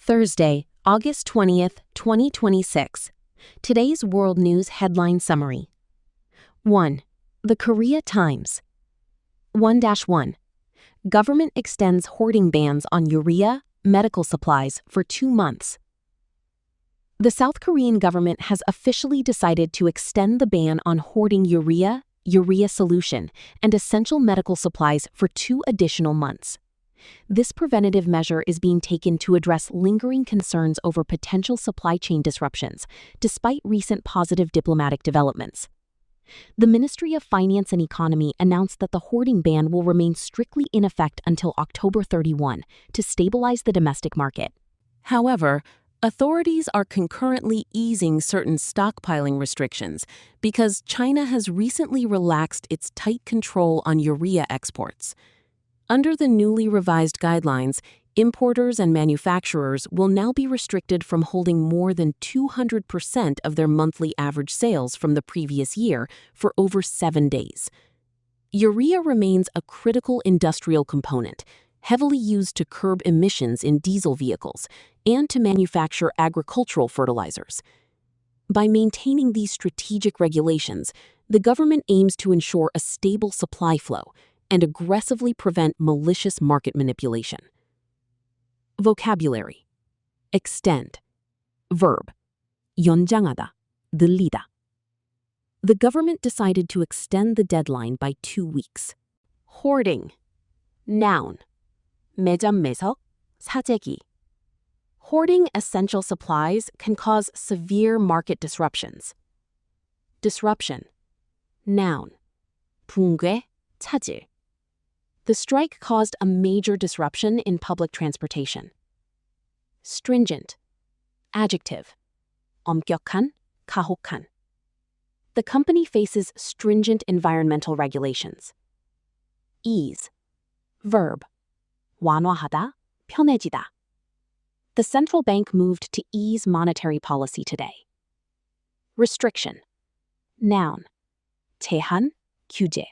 Thursday, August 20th, 2026. Today's World News Headline Summary. 1. The Korea Times. 1-1. Government extends hoarding bans on urea, medical supplies for 2 months. The South Korean government has officially decided to extend the ban on hoarding urea solution, and essential medical supplies for 2 additional months. This preventative measure is being taken to address lingering concerns over potential supply chain disruptions, despite recent positive diplomatic developments. The Ministry of Finance and Economy announced that the hoarding ban will remain strictly in effect until October 31 to stabilize the domestic market. However, authorities are concurrently easing certain stockpiling restrictions because China has recently relaxed its tight control on urea exports. Under the newly revised guidelines, importers and manufacturers will now be restricted from holding more than 200% of their monthly average sales from the previous year for over 7 days. Urea remains a critical industrial component, heavily used to curb emissions in diesel vehicles and to manufacture agricultural fertilizers. By maintaining these strategic regulations, the government aims to ensure a stable supply flow and aggressively prevent malicious market manipulation. Vocabulary. Extend. Verb. 연장하다, 늘리다. The government decided to extend the deadline by 2 weeks. Hoarding. Noun. 매점 매석, 사재기. Hoarding essential supplies can cause severe market disruptions. Disruption. Noun. 붕괴, 차질. The strike caused a major disruption in public transportation. Stringent. Adjective. 엄격한, 가혹한. The company faces stringent environmental regulations. Ease. Verb. 완화하다, 편해지다. The central bank moved to ease monetary policy today. Restriction. Noun. 제한, 규제.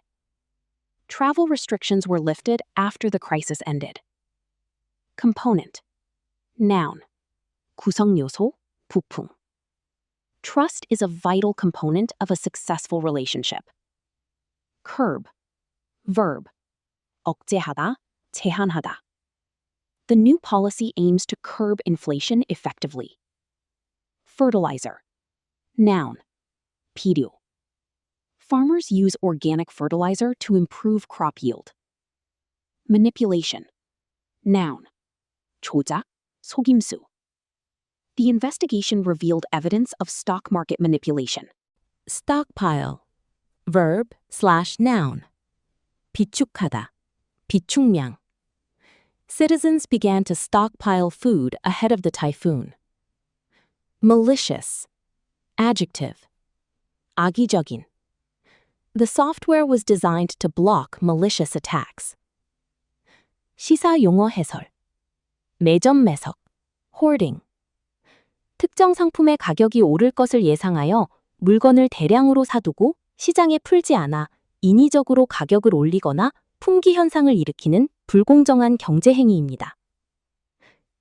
Travel restrictions were lifted after the crisis ended. Component. Noun. 구성 요소, 부품. Trust is a vital component of a successful relationship. Curb. Verb. 억제하다, 제한하다. The new policy aims to curb inflation effectively. Fertilizer. Noun. 비료. Farmers use organic fertilizer to improve crop yield. Manipulation. Noun. 조작, 속임수. The investigation revealed evidence of stock market manipulation. Stockpile. Verb/noun. 비축하다, 비축량. Citizens began to stockpile food ahead of the typhoon. Malicious. Adjective. 악의적인. The software was designed to block malicious attacks. 시사 용어 해설. 매점 매석, hoarding. 특정 상품의 가격이 오를 것을 예상하여 물건을 대량으로 사두고 시장에 풀지 않아 인위적으로 가격을 올리거나 품귀 현상을 일으키는 불공정한 경제 행위입니다.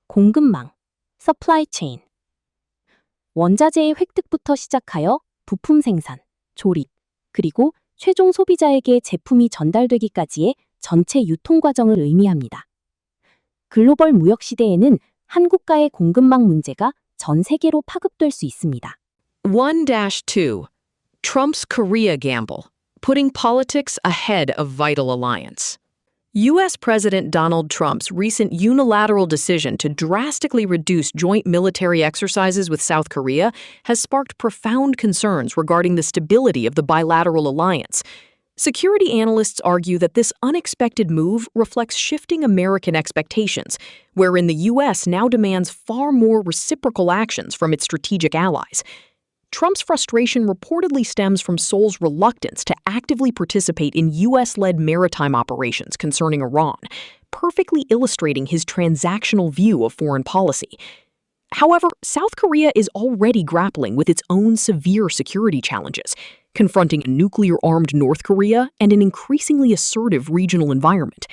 공급망, supply chain. 원자재의 획득부터 시작하여 부품 생산, 조립, 그리고 최종 소비자에게 제품이 전달되기까지의 전체 유통 과정을 의미합니다. 글로벌 무역 시대에는 한 국가의 공급망 문제가 전 세계로 파급될 수 있습니다. 1-2. Trump's Korea gamble, putting politics ahead of vital alliance. U.S. President Donald Trump's recent unilateral decision to drastically reduce joint military exercises with South Korea has sparked profound concerns regarding the stability of the bilateral alliance. Security analysts argue that this unexpected move reflects shifting American expectations, wherein the U.S. now demands far more reciprocal actions from its strategic allies. Trump's frustration reportedly stems from Seoul's reluctance to actively participate in U.S.-led maritime operations concerning Iran, perfectly illustrating his transactional view of foreign policy. However, South Korea is already grappling with its own severe security challenges, confronting a nuclear-armed North Korea and an increasingly assertive regional environment.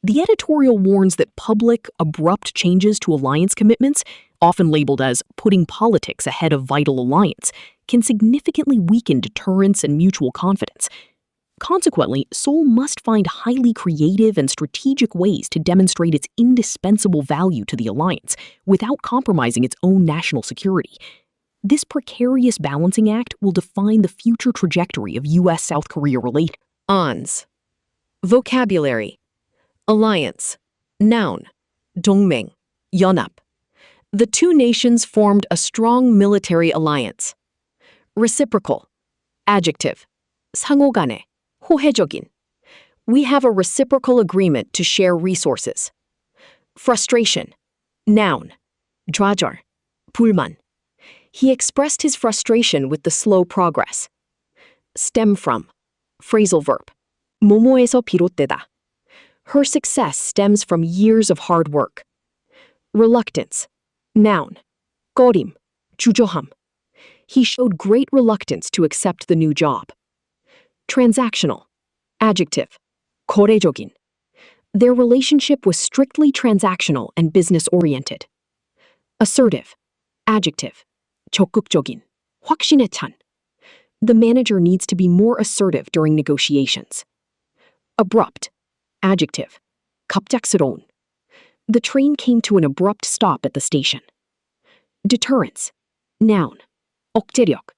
The editorial warns that public, abrupt changes to alliance commitments, often labeled as putting politics ahead of vital alliance, can significantly weaken deterrence and mutual confidence. Consequently, Seoul must find highly creative and strategic ways to demonstrate its indispensable value to the alliance without compromising its own national security. This precarious balancing act will define the future trajectory of U.S.-South Korea relations. ONS. Vocabulary. Alliance. Noun. 동맹. 연합. The two nations formed a strong military alliance. Reciprocal. Adjective. 상호 간에. 호혜적인. We have a reciprocal agreement to share resources. Frustration. Noun. 좌절. 불만. He expressed his frustration with the slow progress. Stem from. Phrasal verb. 뭐뭐에서 비롯되다. Her success stems from years of hard work. Reluctance. Noun. 꺼림. 주저함. He showed great reluctance to accept the new job. Transactional. Adjective. 거래적인. Their relationship was strictly transactional and business-oriented. Assertive. Adjective. 적극적인. 확신에 찬. The manager needs to be more assertive during negotiations. Abrupt. Adjective. 갑작스러운. The train came to an abrupt stop at the station. Deterrence. Noun. 억제력.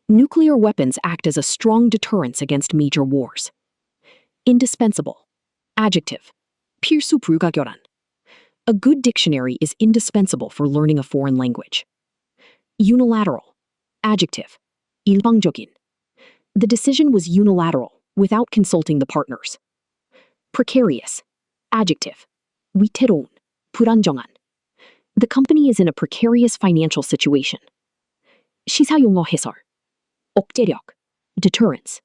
Nuclear weapons act as a strong deterrence against major wars. Indispensable. Adjective. 필수 불가결한. A good dictionary is indispensable for learning a foreign language. Unilateral. Adjective. 일방적인. The decision was unilateral, without consulting the partners. Precarious. Adjective. 위태로운. 불안정한. The company is in a precarious financial situation. 시사용어 해설. 억제력. Deterrence.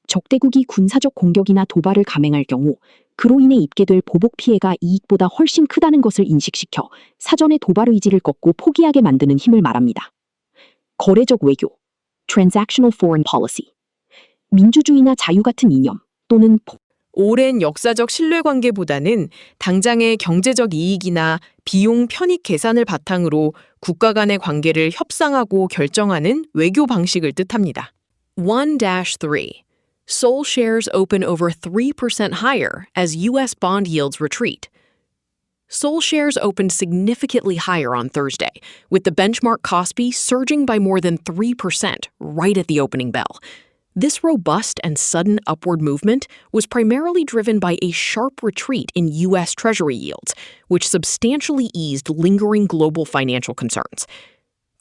적대국이 군사적 공격이나 도발을 감행할 경우 그로 인해 입게 될 보복 피해가 이익보다 훨씬 크다는 것을 인식시켜 사전에 도발 의지를 꺾고 포기하게 만드는 힘을 말합니다. 거래적 외교. Transactional foreign policy. 민주주의나 자유 같은 이념 또는 오랜 역사적 신뢰관계보다는 당장의 경제적 이익이나 비용 편익 계산을 바탕으로 국가 간의 관계를 협상하고 결정하는 외교 방식을 뜻합니다. 1-3. Seoul shares open over 3% higher as U.S. bond yields retreat. Seoul shares opened significantly higher on Thursday, with the benchmark Kospi surging by more than 3% right at the opening bell. This robust and sudden upward movement was primarily driven by a sharp retreat in U.S. Treasury yields, which substantially eased lingering global financial concerns.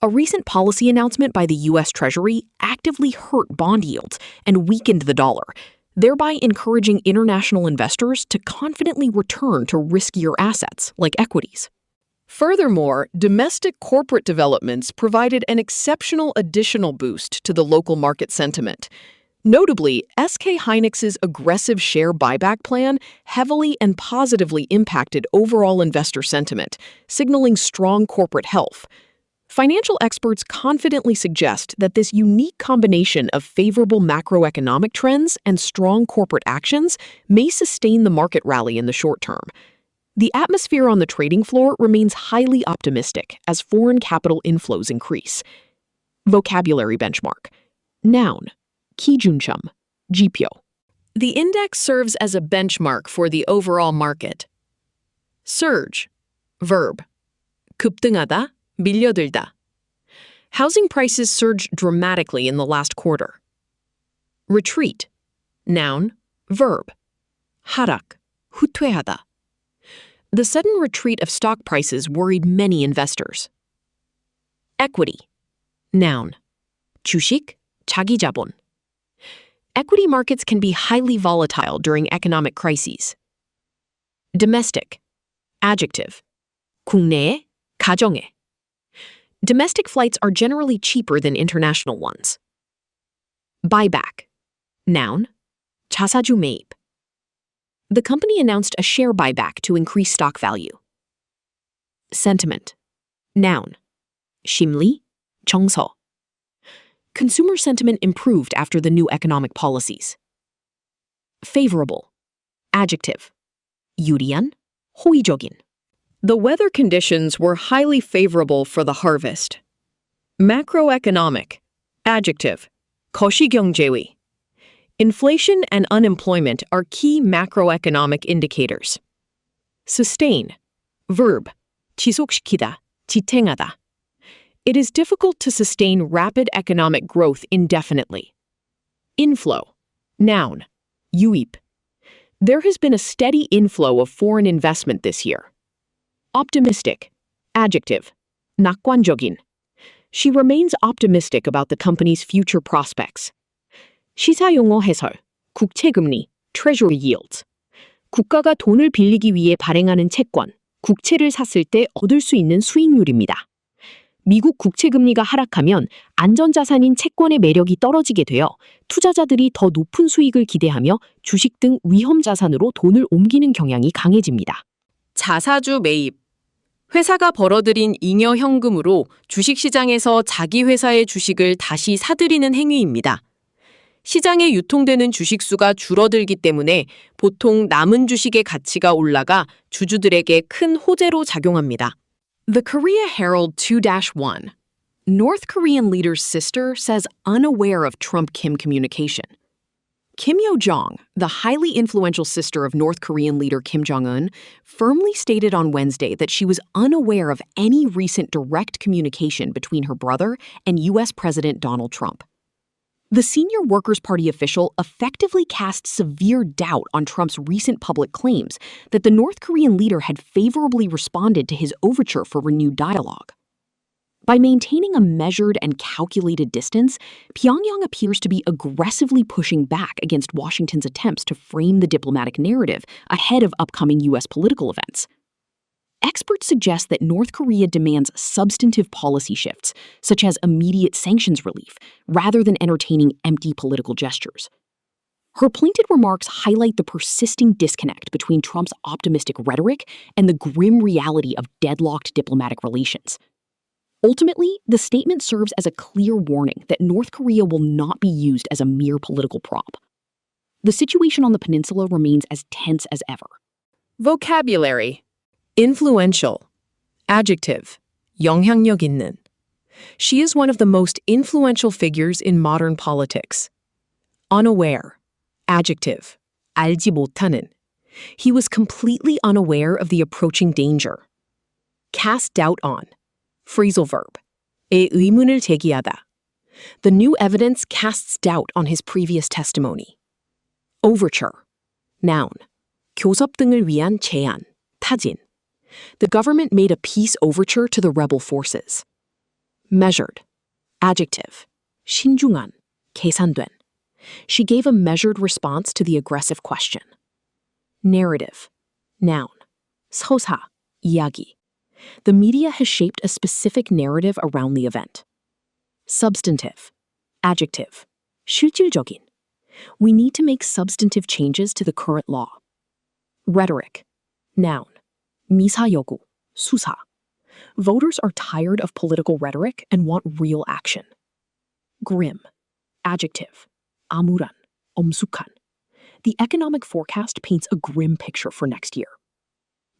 A recent policy announcement by the U.S. Treasury actively hurt bond yields and weakened the dollar, thereby encouraging international investors to confidently return to riskier assets like equities. Furthermore, domestic corporate developments provided an exceptional additional boost to the local market sentiment. Notably, SK hynix's aggressive share buyback plan heavily and positively impacted overall investor sentiment, signaling strong corporate health. Financial experts confidently suggest that this unique combination of favorable macroeconomic trends and strong corporate actions may sustain the market rally in the short term. The atmosphere on the trading floor remains highly optimistic as foreign capital inflows increase. Vocabulary benchmark. Noun. 기준점. 지표. The index serves as a benchmark for the overall market. Surge. Verb. 급등하다, 밀려들다. Housing prices surged dramatically in the last quarter. Retreat. Noun. Verb. 하락. 후퇴하다. The sudden retreat of stock prices worried many investors. Equity. Noun. 주식, 자기자본. Equity markets can be highly volatile during economic crises. Domestic. Adjective. 국내에, 가정에. Domestic flights are generally cheaper than international ones. Buyback. Noun. 자사주 매입. The company announced a share buyback to increase stock value. Sentiment. Noun. 심리, 정서. Consumer sentiment improved after the new economic policies. Favorable. Adjective. 유리한, 호의적인. The weather conditions were highly favorable for the harvest. Macroeconomic. Adjective. 거시경제위. Inflation and unemployment are key macroeconomic indicators. Sustain. Verb. 지속시키다, 지탱하다. It is difficult to sustain rapid economic growth indefinitely. Inflow. Noun. 유입. There has been a steady inflow of foreign investment this year. Optimistic. Adjective. 낙관적인. She remains optimistic about the company's future prospects. 시사용어 해설. 국채금리. Treasury yields. 국가가 돈을 빌리기 위해 발행하는 채권, 국채를 샀을 때 얻을 수 있는 수익률입니다. 미국 국채금리가 하락하면 안전자산인 채권의 매력이 떨어지게 되어 투자자들이 더 높은 수익을 기대하며 주식 등 위험자산으로 돈을 옮기는 경향이 강해집니다. 자사주 매입. 회사가 벌어들인 잉여 현금으로 주식시장에서 자기 회사의 주식을 다시 사들이는 행위입니다. 시장에 유통되는 주식수가 줄어들기 때문에 보통 남은 주식의 가치가 올라가 주주들에게 큰 호재로 작용합니다. The Korea Herald 2-1. North Korean leader's sister says unaware of Trump-Kim communication. Kim Yo-jong, the highly influential sister of North Korean leader Kim Jong-un, firmly stated on Wednesday that she was unaware of any recent direct communication between her brother and U.S. President Donald Trump. The senior Workers' Party official effectively cast severe doubt on Trump's recent public claims that the North Korean leader had favorably responded to his overture for renewed dialogue. By maintaining a measured and calculated distance, Pyongyang appears to be aggressively pushing back against Washington's attempts to frame the diplomatic narrative ahead of upcoming U.S. political events. Experts suggest that North Korea demands substantive policy shifts, such as immediate sanctions relief, rather than entertaining empty political gestures. Her pointed remarks highlight the persisting disconnect between Trump's optimistic rhetoric and the grim reality of deadlocked diplomatic relations. Ultimately, the statement serves as a clear warning that North Korea will not be used as a mere political prop. The situation on the peninsula remains as tense as ever. Vocabulary. Influential. Adjective. 영향력 있는. She is one of the most influential figures in modern politics. Unaware. Adjective. 알지 못하는. He was completely unaware of the approaching danger. Cast doubt on. Phrasal verb. 에 의문을 제기하다. The new evidence casts doubt on his previous testimony. Overture. Noun. 교섭 등을 위한 제안, 타진. The government made a peace overture to the rebel forces. Measured. Adjective. 신중한, 계산된. She gave a measured response to the aggressive question. Narrative. Noun. 서사, 이야기. The media has shaped a specific narrative around the event. Substantive. Adjective. 실질적인. We need to make substantive changes to the current law. Rhetoric. Noun. 미사 여구, 수사. Voters are tired of political rhetoric and want real action. Grim. Adjective. 암울한, 엄숙한. The economic forecast paints a grim picture for next year.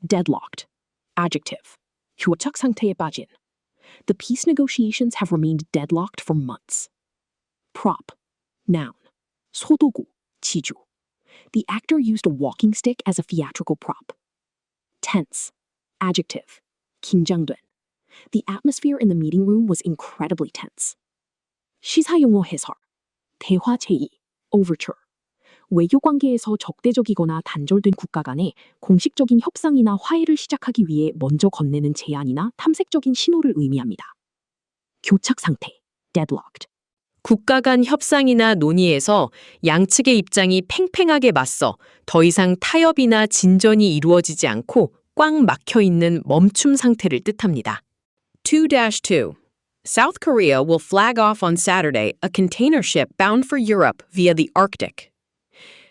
Deadlocked. Adjective. 휴어착 상태에 빠진. The peace negotiations have remained deadlocked for months. Prop. Noun. 소도구, 지주. The actor used a walking stick as a theatrical prop. Tense. Adjective. 긴장된. The atmosphere in the meeting room was incredibly tense. 시사용어 해설. 대화 제의. Overture. 외교 관계에서 적대적이거나 단절된 국가 간에 공식적인 협상이나 화해를 시작하기 위해 먼저 건네는 제안이나 탐색적인 신호를 의미합니다. 교착 상태. Deadlocked. 국가 간 협상이나 논의에서 양측의 입장이 팽팽하게 맞서 더 이상 타협이나 진전이 이루어지지 않고 꽉 막혀 있는 멈춤 상태를 뜻합니다. 2-2. South Korea will flag off on Saturday a container ship bound for Europe via the Arctic.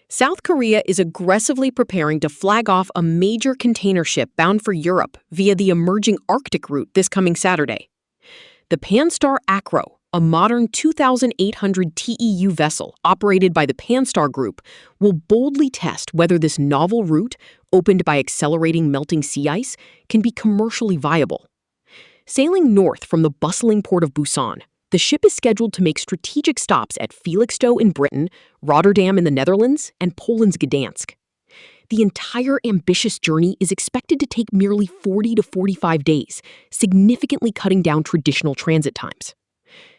South Korea is aggressively preparing to flag off a major container ship bound for Europe via the emerging Arctic route this coming Saturday. The Panstar Acro, a modern 2,800 TEU vessel operated by the Panstar Group, will boldly test whether this novel route, opened by accelerating melting sea ice, can be commercially viable. Sailing north from the bustling port of Busan, the ship is scheduled to make strategic stops at Felixstowe in Britain, Rotterdam in the Netherlands, and Poland's Gdansk. The entire ambitious journey is expected to take merely 40 to 45 days, significantly cutting down traditional transit times.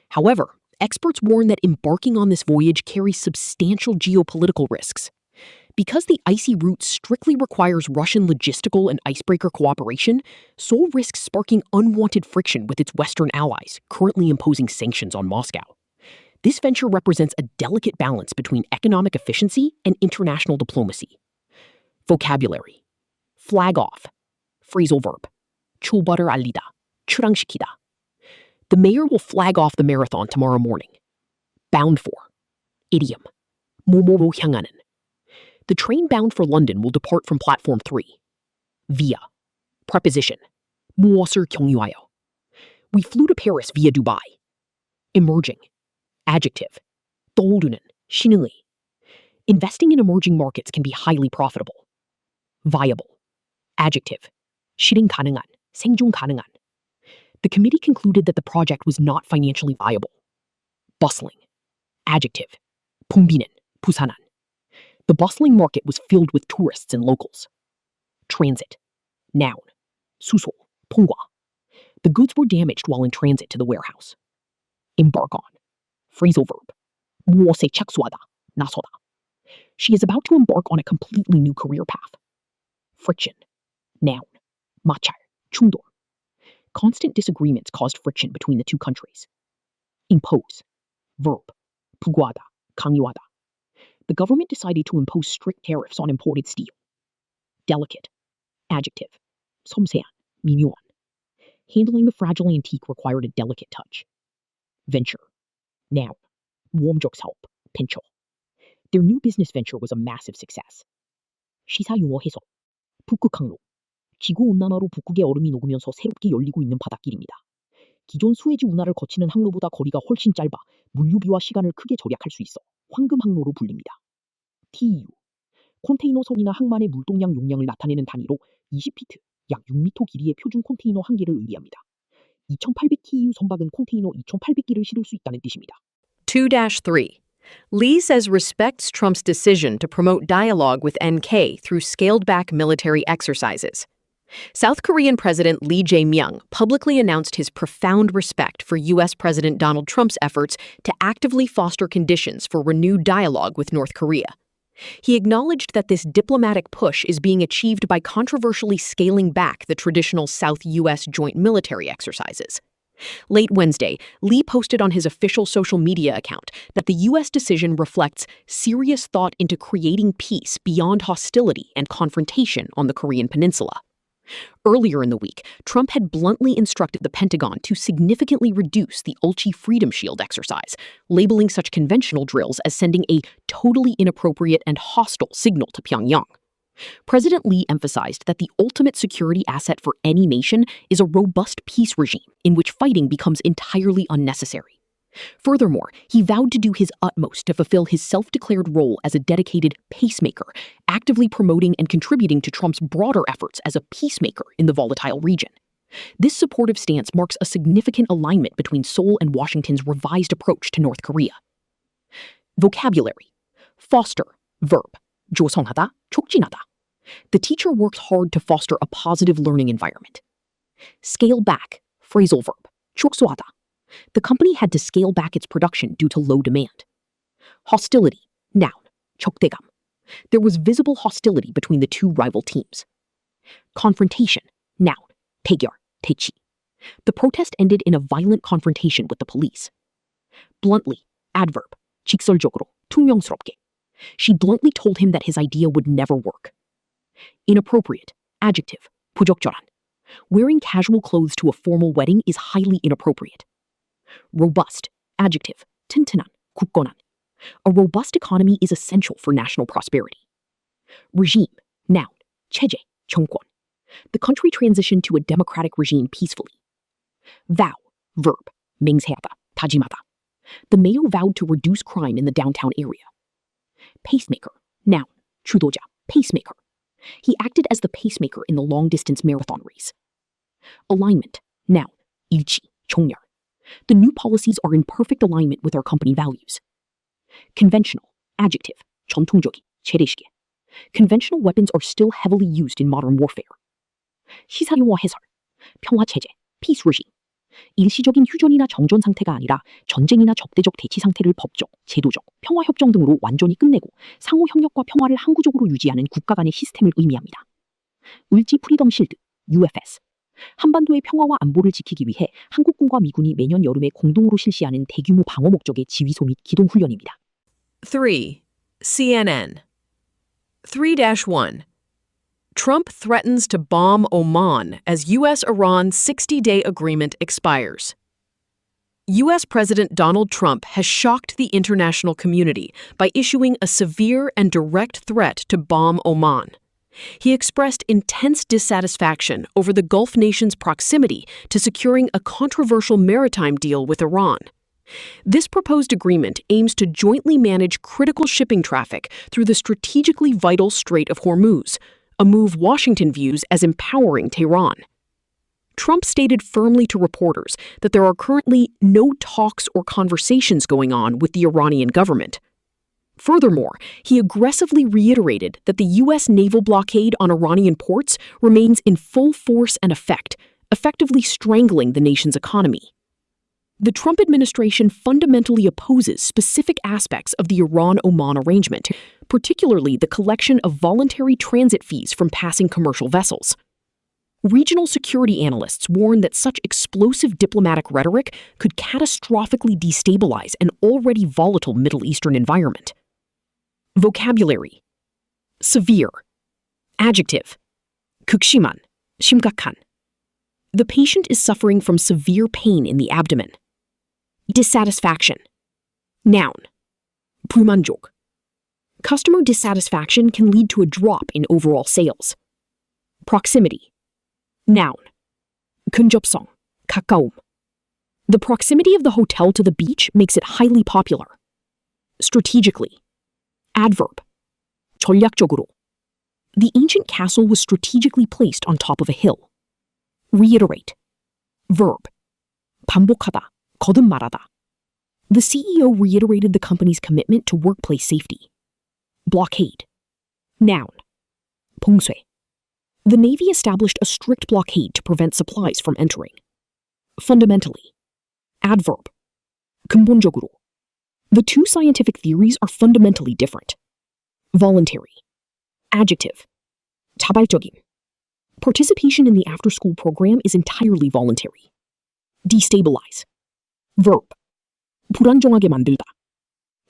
However, experts warn that embarking on this voyage carries substantial geopolitical risks. Because the icy route strictly requires Russian logistical and icebreaker cooperation, Seoul risks sparking unwanted friction with its Western allies, currently imposing sanctions on Moscow. This venture represents a delicate balance between economic efficiency and international diplomacy. Vocabulary. Flag off. Phrasal verb. 출발을 알리다. 출항시키다. The mayor will flag off the marathon tomorrow morning. Bound for. Idiom. 뭐뭐로 향하는. The train bound for London will depart from platform 3. Via. Preposition. 무엇을 경유하여. We flew to Paris via Dubai. Emerging. Adjective. 떠오르는, 신흥의. Investing in emerging markets can be highly profitable. Viable. Adjective. 실행 가능한, 생존 가능한. The committee concluded that the project was not financially viable. Bustling. Adjective. 붐비는, 부산한. The bustling market was filled with tourists and locals. Transit. Noun. 수소, 통과. The goods were damaged while in transit to the warehouse. Embark on. Phrasal verb. 무엇에 착수하다, 나서다. She is about to embark on a completely new career path. Friction. Noun. 마찰, 충돌. Constant disagreements caused friction between the two countries. Impose. Verb. 부과하다, 강요하다. The government decided to impose strict tariffs on imported steel. Delicate. Adjective. 섬세한, 미묘한. Handling the fragile antique required a delicate touch. Venture. Noun. 모험적 사업, venture. Their new business venture was a massive success. 시사용어 해석. 북극항로. 지구온난화로 북극의 얼음이 녹으면서 새롭게 열리고 있는 바닷길입니다. 기존 수에즈 운하를 거치는 항로보다 거리가 훨씬 짧아 물류비와 시간을 크게 절약할 수 있어 황금항로로 불립니다. TEU. 컨테이너 선이나 항만의 물동량 용량을 나타내는 단위로 20피트, 약 6m 길이의 표준 컨테이너 한 개를 의미합니다. 2800 TEU 선박은 컨테이너 2800개를 실을 수 있다는 뜻입니다. 2-3. Lee says respects Trump's decision to promote dialogue with NK through scaled-back military exercises. South Korean President Lee Jae-myung publicly announced his profound respect for U.S. President Donald Trump's efforts to actively foster conditions for renewed dialogue with North Korea. He acknowledged that this diplomatic push is being achieved by controversially scaling back the traditional South U.S. joint military exercises. Late Wednesday, Lee posted on his official social media account that the U.S. decision reflects serious thought into creating peace beyond hostility and confrontation on the Korean peninsula. Earlier in the week, Trump had bluntly instructed the Pentagon to significantly reduce the Ulchi Freedom Shield exercise, labeling such conventional drills as sending a totally inappropriate and hostile signal to Pyongyang. President Lee emphasized that the ultimate security asset for any nation is a robust peace regime in which fighting becomes entirely unnecessary. Furthermore, he vowed to do his utmost to fulfill his self-declared role as a dedicated pacemaker, actively promoting and contributing to Trump's broader efforts as a peacemaker in the volatile region. This supportive stance marks a significant alignment between Seoul and Washington's revised approach to North Korea. Vocabulary. Foster. Verb. 조성하다, 촉진하다. The teacher worked hard to foster a positive learning environment. Scale back. Phrasal verb. 축소하다. The company had to scale back its production due to low demand. Hostility. Noun. 적대감. There was visible hostility between the two rival teams. Confrontation. Noun. 대결, 대치. The protest ended in a violent confrontation with the police. Bluntly. Adverb. 직설적으로, 퉁명스럽게. She bluntly told him that his idea would never work. Inappropriate. Adjective. 부적절한. Wearing casual clothes to a formal wedding is highly inappropriate. Robust. Adjective. 튼튼한, 굳건한. A robust economy is essential for national prosperity. Regime. Noun. 체제, 정권. The country transitioned to a democratic regime peacefully. Vow. Verb. 맹세하다, 다짐하다. The mayor vowed to reduce crime in the downtown area. Pacemaker. Noun. 주도자, pacemaker. He acted as the pacemaker in the long-distance marathon race. Alignment. Noun. 일치, 정렬. The new policies are in perfect alignment with our company values. Conventional. Adjective. 전통적인, 재래시계. Conventional weapons are still heavily used in modern warfare. 시사용어 해설. 평화체제. Peace regime. 일시적인 휴전이나 정전 상태가 아니라 전쟁이나 적대적 대치 상태를 법적, 제도적, 평화협정 등으로 완전히 끝내고 상호 협력과 평화를 항구적으로 유지하는 국가 간의 시스템을 의미합니다. 을지 프리덤 실드, UFS. 한반도의 평화와 안보를 지키기 위해 한국군과 미군이 매년 여름에 공동으로 실시하는 대규모 방어 목적의 지휘소 및 기동 훈련입니다. 3. CNN 3-1 Trump threatens to bomb Oman as U.S.-Iran 60-day agreement expires. U.S. President Donald Trump has shocked the international community by issuing a severe and direct threat to bomb Oman. He expressed intense dissatisfaction over the Gulf nation's proximity to securing a controversial maritime deal with Iran. This proposed agreement aims to jointly manage critical shipping traffic through the strategically vital Strait of Hormuz, a move Washington views as empowering Tehran. Trump stated firmly to reporters that there are currently no talks or conversations going on with the Iranian government. Furthermore, he aggressively reiterated that the U.S. naval blockade on Iranian ports remains in full force and effect, effectively strangling the nation's economy. The Trump administration fundamentally opposes specific aspects of the Iran-Oman arrangement, particularly the collection of voluntary transit fees from passing commercial vessels. Regional security analysts warn that such explosive diplomatic rhetoric could catastrophically destabilize an already volatile Middle Eastern environment. Vocabulary. Severe. Adjective. 극심한, 심각한. The patient is suffering from severe pain in the abdomen. Dissatisfaction. Noun. 불만족. Customer dissatisfaction can lead to a drop in overall sales. Proximity. Noun. 근접성. 가까움. The proximity of the hotel to the beach makes it highly popular. Strategically. Adverb. 전략적으로. The ancient castle was strategically placed on top of a hill. Reiterate. Verb. 반복하다. 거듭말하다. The CEO reiterated the company's commitment to workplace safety. Blockade. Noun. 봉쇄. The Navy established a strict blockade to prevent supplies from entering. Fundamentally. Adverb. 근본적으로. The two scientific theories are fundamentally different. Voluntary. Adjective. 자발적인. Participation in the after-school program is entirely voluntary. Destabilize. Verb. 불안정하게 만들다.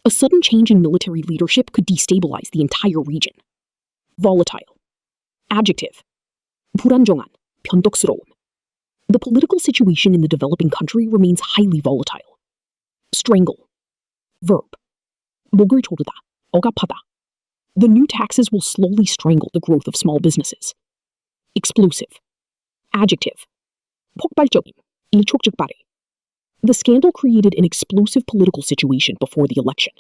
A sudden change in military leadership could destabilize the entire region. Volatile. Adjective. 불안정한, 변덕스러운. The political situation in the developing country remains highly volatile. Strangle. Verb. 목을 조르다, 억압하다. The new taxes will slowly strangle the growth of small businesses. Explosive. Adjective. 폭발적인, 일촉즉발의. The scandal created an explosive political situation before the election.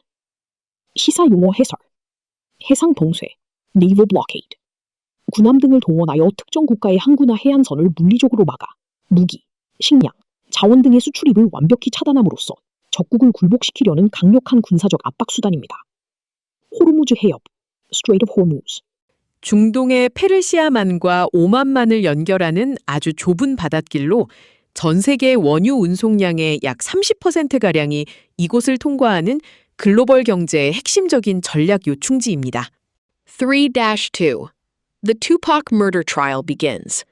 시사용어 해설. 해상 봉쇄, naval blockade. 군함 등을 동원하여 특정 국가의 항구나 해안선을 물리적으로 막아 무기, 식량, 자원 등의 수출입을 완벽히 차단함으로써 적국을 굴복시키려는 강력한 군사적 압박 수단입니다. 호르무즈 해협, Strait of Hormuz. 중동의 페르시아만과 오만만을 연결하는 아주 좁은 바닷길로 전 세계 원유 운송량의 약 30%가량이 이곳을 통과하는 글로벌 경제의 핵심적인 전략 요충지입니다. 3-2. The Tupac murder trial begins.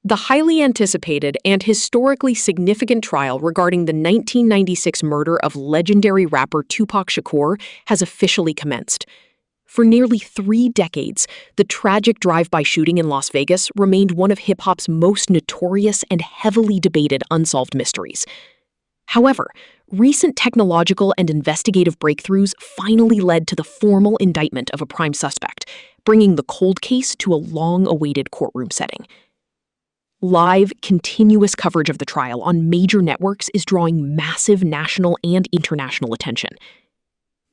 The highly anticipated and historically significant trial regarding the 1996 murder of legendary rapper Tupac Shakur has officially commenced. For nearly 3 decades, the tragic drive-by shooting in Las Vegas remained one of hip-hop's most notorious and heavily debated unsolved mysteries. However, recent technological and investigative breakthroughs finally led to the formal indictment of a prime suspect, bringing the cold case to a long-awaited courtroom setting. Live, continuous coverage of the trial on major networks is drawing massive national and international attention.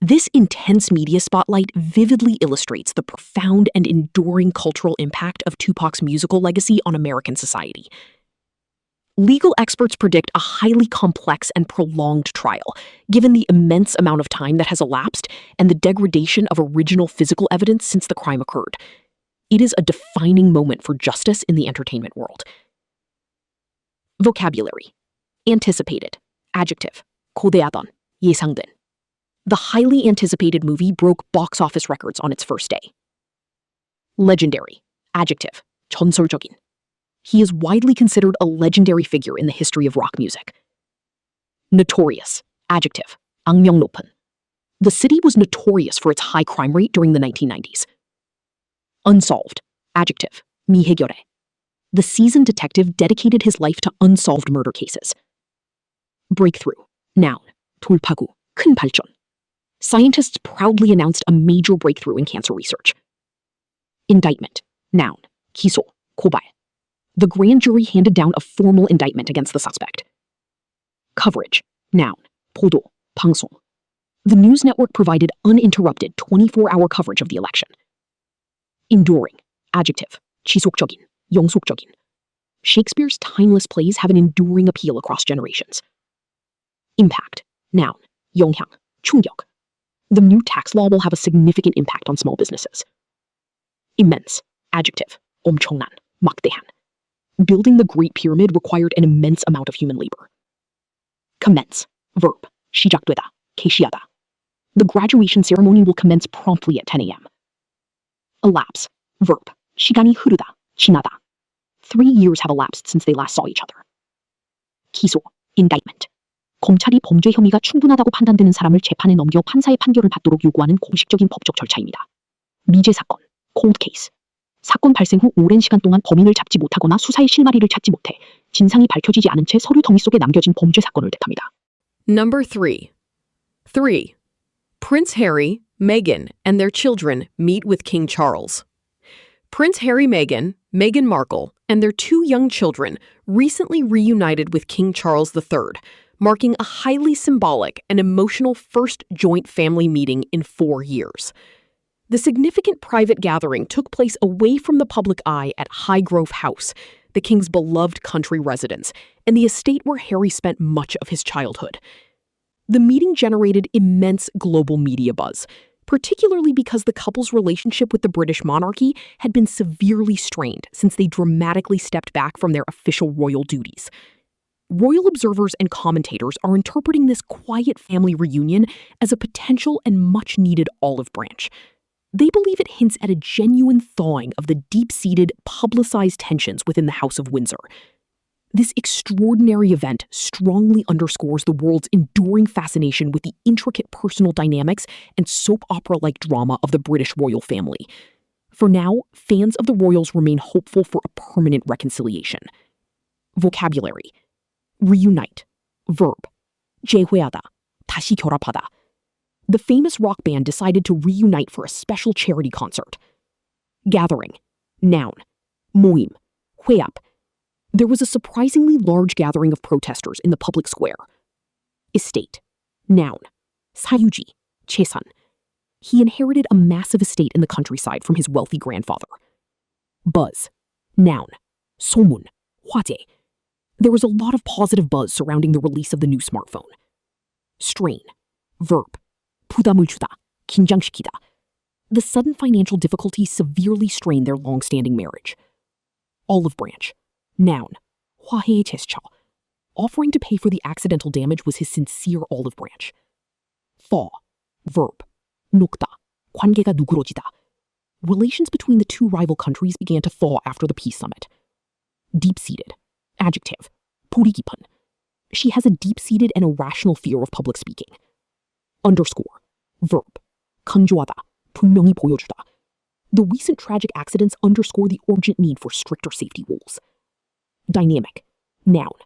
This intense media spotlight vividly illustrates the profound and enduring cultural impact of Tupac's musical legacy on American society. Legal experts predict a highly complex and prolonged trial, given the immense amount of time that has elapsed and the degradation of original physical evidence since the crime occurred. It is a defining moment for justice in the entertainment world. Vocabulary. Anticipated. Adjective. 고대하던, 예상된. The highly anticipated movie broke box office records on its first day. Legendary. Adjective. 전설적인. He is widely considered a legendary figure in the history of rock music. Notorious. Adjective. 악명 높은. The city was notorious for its high crime rate during the 1990s. Unsolved. Adjective. 미해결해. The seasoned detective dedicated his life to unsolved murder cases. Breakthrough. Noun. 돌파구. 큰 발전. Scientists proudly announced a major breakthrough in cancer research. Indictment. Noun. 기소. 고발. The grand jury handed down a formal indictment against the suspect. Coverage. Noun. 보도. 방송. The news network provided uninterrupted 24-hour coverage of the election. Enduring. Adjective. 지속적인. 영속적인. Shakespeare's timeless plays have an enduring appeal across generations. Impact. Noun. 영향. 충격. The new tax law will have a significant impact on small businesses. Immense. Adjective. 엄청난. 막대한. Building the Great Pyramid required an immense amount of human labor. Commence. Verb. 시작되다. 개시하다. The graduation ceremony will commence promptly at 10 a.m. Elapse. Verb. 시간이 흐르다. 지나다. 3 years have elapsed since they last saw each other. 기소. Indictment. 검찰이 범죄 혐의가 충분하다고 판단되는 사람을 재판에 넘겨 판사의 판결을 받도록 요구하는 공식적인 법적 절차입니다. 미제 사건. Cold case. 사건 발생 후 오랜 시간 동안 범인을 잡지 못하거나 수사의 실마리를 찾지 못해 진상이 밝혀지지 않은 채 서류 덩이 속에 남겨진 범죄 사건을 뜻합니다. Number 3. 3. Prince Harry, Meghan, and their children meet with King Charles. Prince Harry, Meghan Markle, and their 2 young children recently reunited with King Charles III, marking a highly symbolic and emotional first joint family meeting in 4 years. The significant private gathering took place away from the public eye at Highgrove House, the king's beloved country residence, and the estate where Harry spent much of his childhood. The meeting generated immense global media buzz, particularly because the couple's relationship with the British monarchy had been severely strained since they dramatically stepped back from their official royal duties. Royal observers and commentators are interpreting this quiet family reunion as a potential and much-needed olive branch. They believe it hints at a genuine thawing of the deep-seated, publicized tensions within the House of Windsor. This extraordinary event strongly underscores the world's enduring fascination with the intricate personal dynamics and soap opera-like drama of the British royal family. For now, fans of the royals remain hopeful for a permanent reconciliation. Vocabulary. Reunite. Verb. 재회하다. 다시 결합하다. The famous rock band decided to reunite for a special charity concert. Gathering. Noun. 모임. 회합. There was a surprisingly large gathering of protesters in the public square. Estate. Noun. 사유지. 재산. He inherited a massive estate in the countryside from his wealthy grandfather. Buzz. Noun. 소문. 화제. There was a lot of positive buzz surrounding the release of the new smartphone. Strain. Verb. 부담을 주다. 긴장시키다. The sudden financial difficulties severely strained their long-standing marriage. Olive branch. Noun. 화해의 제스처. Offering to pay for the accidental damage was his sincere olive branch. Thaw. Verb. 녹다. 관계가 누그러지다. Relations between the 2 rival countries began to thaw after the peace summit. Deep-seated. Adjective. 뿌리 깊은. She has a deep-seated and irrational fear of public speaking. Underscore. Verb. 강조하다. 분명히 보여주다. The recent tragic accidents underscore the urgent need for stricter safety rules. Dynamic. Noun.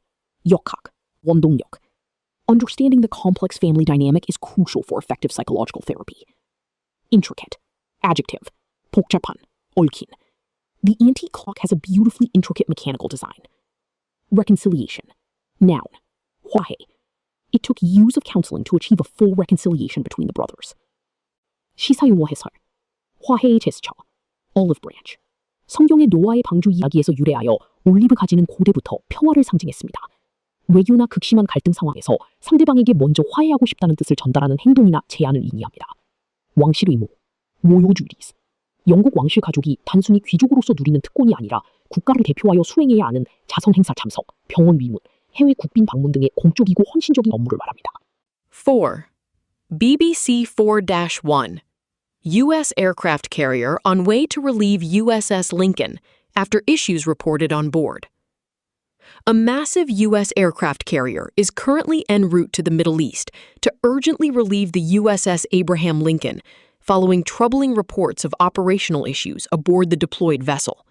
역학. 원동력. Understanding the complex family dynamic is crucial for effective psychological therapy. Intricate. Adjective. 복잡한. 얽힌. The antique clock has a beautifully intricate mechanical design. Reconciliation. Noun. 화해. It took years of counseling to achieve a full reconciliation between the brothers. 시사용어 해설, 화해의 제스처, 올리브 브랜치. 성경의 노아의 방주 이야기에서 유래하여 올리브 가지는 고대부터 평화를 상징했습니다. 외교나 극심한 갈등 상황에서 상대방에게 먼저 화해하고 싶다는 뜻을 전달하는 행동이나 제안을 의미합니다. 왕실 의무, 로요주리스. 영국 왕실 가족이 단순히 귀족으로서 누리는 특권이 아니라 국가를 대표하여 수행해야 하는 자선 행사 참석, 병원 위문, 해외 국빈 방문 등의 공적이고 헌신적인 업무를 말합니다. 4. BBC 4-1. U.S. aircraft carrier on way to relieve USS Lincoln after issues reported on board. A massive U.S. aircraft carrier is currently en route to the Middle East to urgently relieve the USS Abraham Lincoln following troubling reports of operational issues aboard the deployed vessel.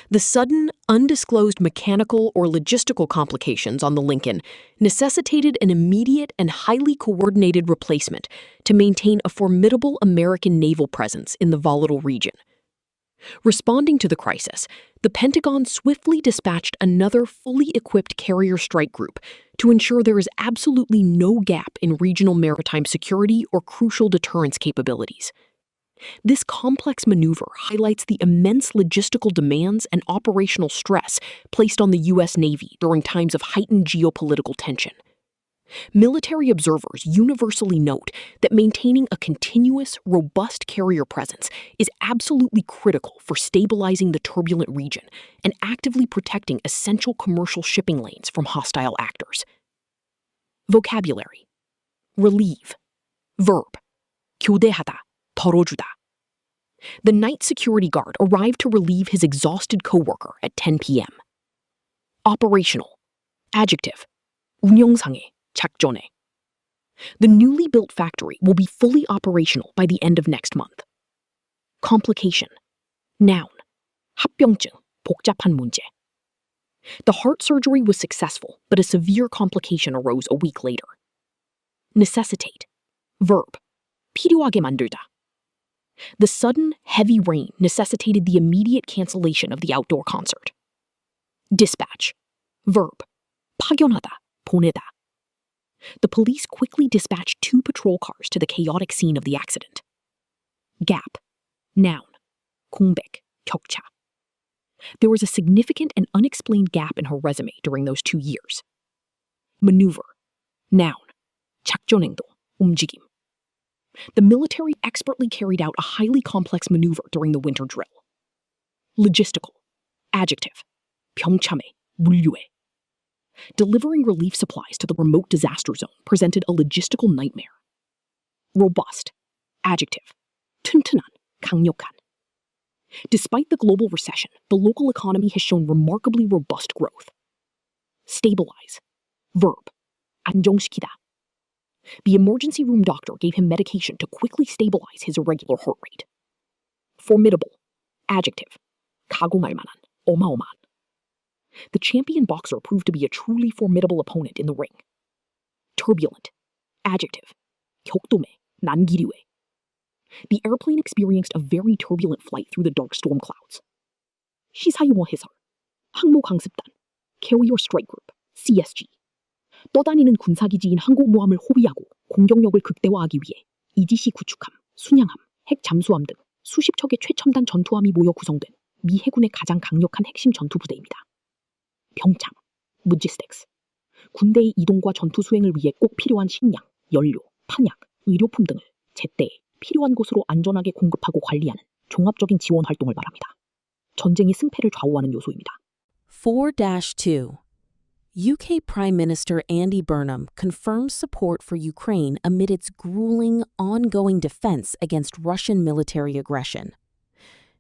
The sudden, undisclosed mechanical or logistical complications on the Lincoln necessitated an immediate and highly coordinated replacement to maintain a formidable American naval presence in the volatile region. Responding to the crisis, the Pentagon swiftly dispatched another fully equipped carrier strike group to ensure there is absolutely no gap in regional maritime security or crucial deterrence capabilities. This complex maneuver highlights the immense logistical demands and operational stress placed on the U.S. Navy during times of heightened geopolitical tension. Military observers universally note that maintaining a continuous, robust carrier presence is absolutely critical for stabilizing the turbulent region and actively protecting essential commercial shipping lanes from hostile actors. Vocabulary: relieve, verb, 교대하다, 덜어주다. The night security guard arrived to relieve his exhausted coworker at 10 p.m. Operational, adjective, 운영상에, 작전에. The newly built factory will be fully operational by the end of next month. Complication, noun, 합병증, 복잡한 문제. The heart surgery was successful, but a severe complication arose a week later. Necessitate, verb, 필요하게 만들다. The sudden, heavy rain necessitated the immediate cancellation of the outdoor concert. Dispatch, verb, 파견하다, 보내다. The police quickly dispatched 2 patrol cars to the chaotic scene of the accident. Gap, noun, 공백, 격차. There was a significant and unexplained gap in her resume during those 2 years. Maneuver, noun, 작전행동, 움직임. The military expertly carried out a highly complex maneuver during the winter drill. Logistical, adjective, 병참해, 물류해. Delivering relief supplies to the remote disaster zone presented a logistical nightmare. Robust, adjective, 튼튼한, 강력한. Despite the global recession, the local economy has shown remarkably robust growth. Stabilize, verb, 안정시키다. The emergency room doctor gave him medication to quickly stabilize his irregular heart rate. Formidable, adjective, 가공할 만한, 어마어마한. The champion boxer proved to be a truly formidable opponent in the ring. Turbulent, adjective, 격동해, 난기류해. The airplane experienced a very turbulent flight through the dark storm clouds. 시사용어 해설, 항모 강습단, Carrier Strike Group, CSG. 떠다니는 군사기지인 항공모함을 호위하고 공격력을 극대화하기 위해 이지시 구축함, 순양함, 핵 잠수함 등 수십 척의 최첨단 전투함이 모여 구성된 미 해군의 가장 강력한 핵심 전투부대입니다. 병참, logistics. 군대의 이동과 전투 수행을 위해 꼭 필요한 식량, 연료, 탄약, 의료품 등을 제때에 필요한 곳으로 안전하게 공급하고 관리하는 종합적인 지원 활동을 말합니다. 전쟁의 승패를 좌우하는 요소입니다. 4-2. UK Prime Minister Andy Burnham confirms support for Ukraine amid its grueling, ongoing defense against Russian military aggression.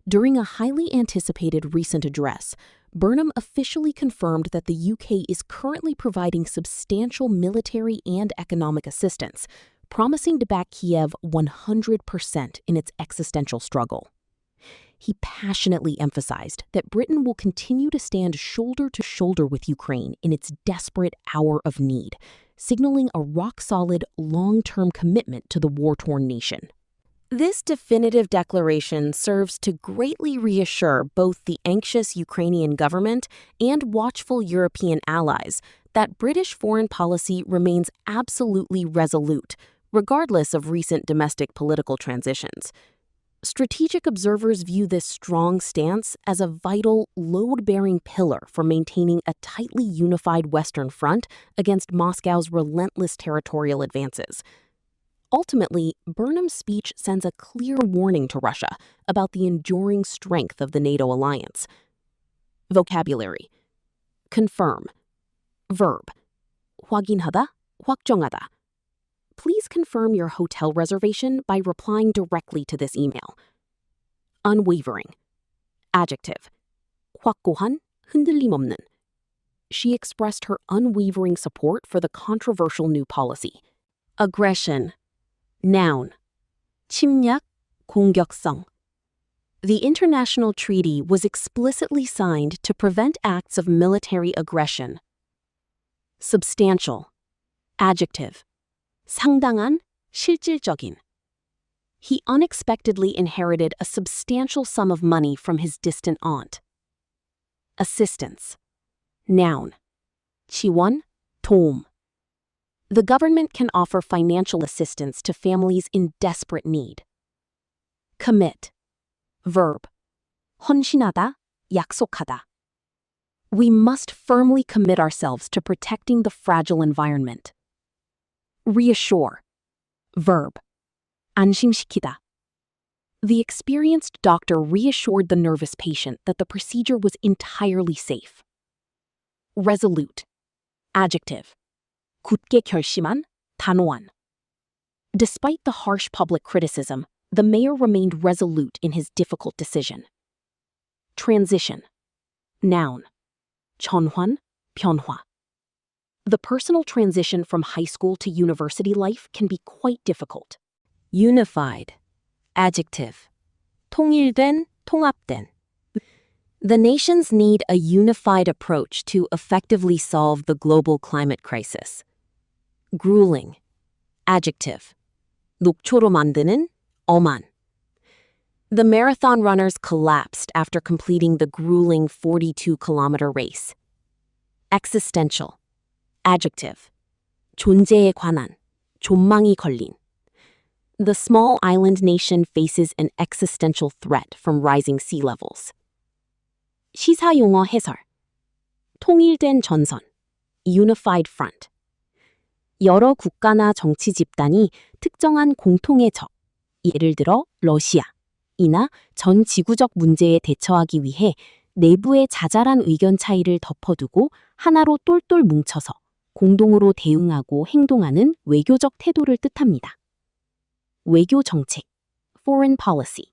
During a highly anticipated recent address, Burnham officially confirmed that the UK is currently providing substantial military and economic assistance, promising to back Kiev 100% in its existential struggle. He passionately emphasized that Britain will continue to stand shoulder to shoulder with Ukraine in its desperate hour of need, signaling a rock-solid, long-term commitment to the war-torn nation. This definitive declaration serves to greatly reassure both the anxious Ukrainian government and watchful European allies that British foreign policy remains absolutely resolute, regardless of recent domestic political transitions. Strategic observers view this strong stance as a vital, load-bearing pillar for maintaining a tightly unified Western front against Moscow's relentless territorial advances. Ultimately, Burnham's speech sends a clear warning to Russia about the enduring strength of the NATO alliance. Vocabulary. Confirm. Verb. 확인하다, 확정하다. Please confirm your hotel reservation by replying directly to this email. Unwavering. Adjective. 확고한, 흔들림 없는. She expressed her unwavering support for the controversial new policy. Aggression. Noun. 침략, 공격성. The international treaty was explicitly signed to prevent acts of military aggression. Substantial. Adjective. 상당한, 실질적인. He unexpectedly inherited a substantial sum of money from his distant aunt. Assistance. Noun. 지원, 도움. The government can offer financial assistance to families in desperate need. Commit. Verb. 헌신하다, 약속하다. We must firmly commit ourselves to protecting the fragile environment. Reassure. Verb. 안심시키다. The experienced doctor reassured the nervous patient that the procedure was entirely safe. Resolute. Adjective. 굳게 결심한, 단호한. Despite the harsh public criticism, the mayor remained resolute in his difficult decision. Transition. Noun. 전환, 변화. The personal transition from high school to university life can be quite difficult. Unified. Adjective. 통일된, 통합된. The nations need a unified approach to effectively solve the global climate crisis. Grueling. Adjective. 녹초로 만드는, 엄한. The marathon runners collapsed after completing the grueling 42-kilometer race. Existential. Adjective. 존재에 관한, 존망이 걸린. The small island nation faces an existential threat from rising sea levels. 시사용어 해설. 통일된 전선, unified front. 여러 국가나 정치 집단이 특정한 공통의 적, 예를 들어 러시아이나 전 지구적 문제에 대처하기 위해 내부의 자잘한 의견 차이를 덮어두고 하나로 똘똘 뭉쳐서 공동으로 대응하고 행동하는 외교적 태도를 뜻합니다. 외교 정책, foreign policy.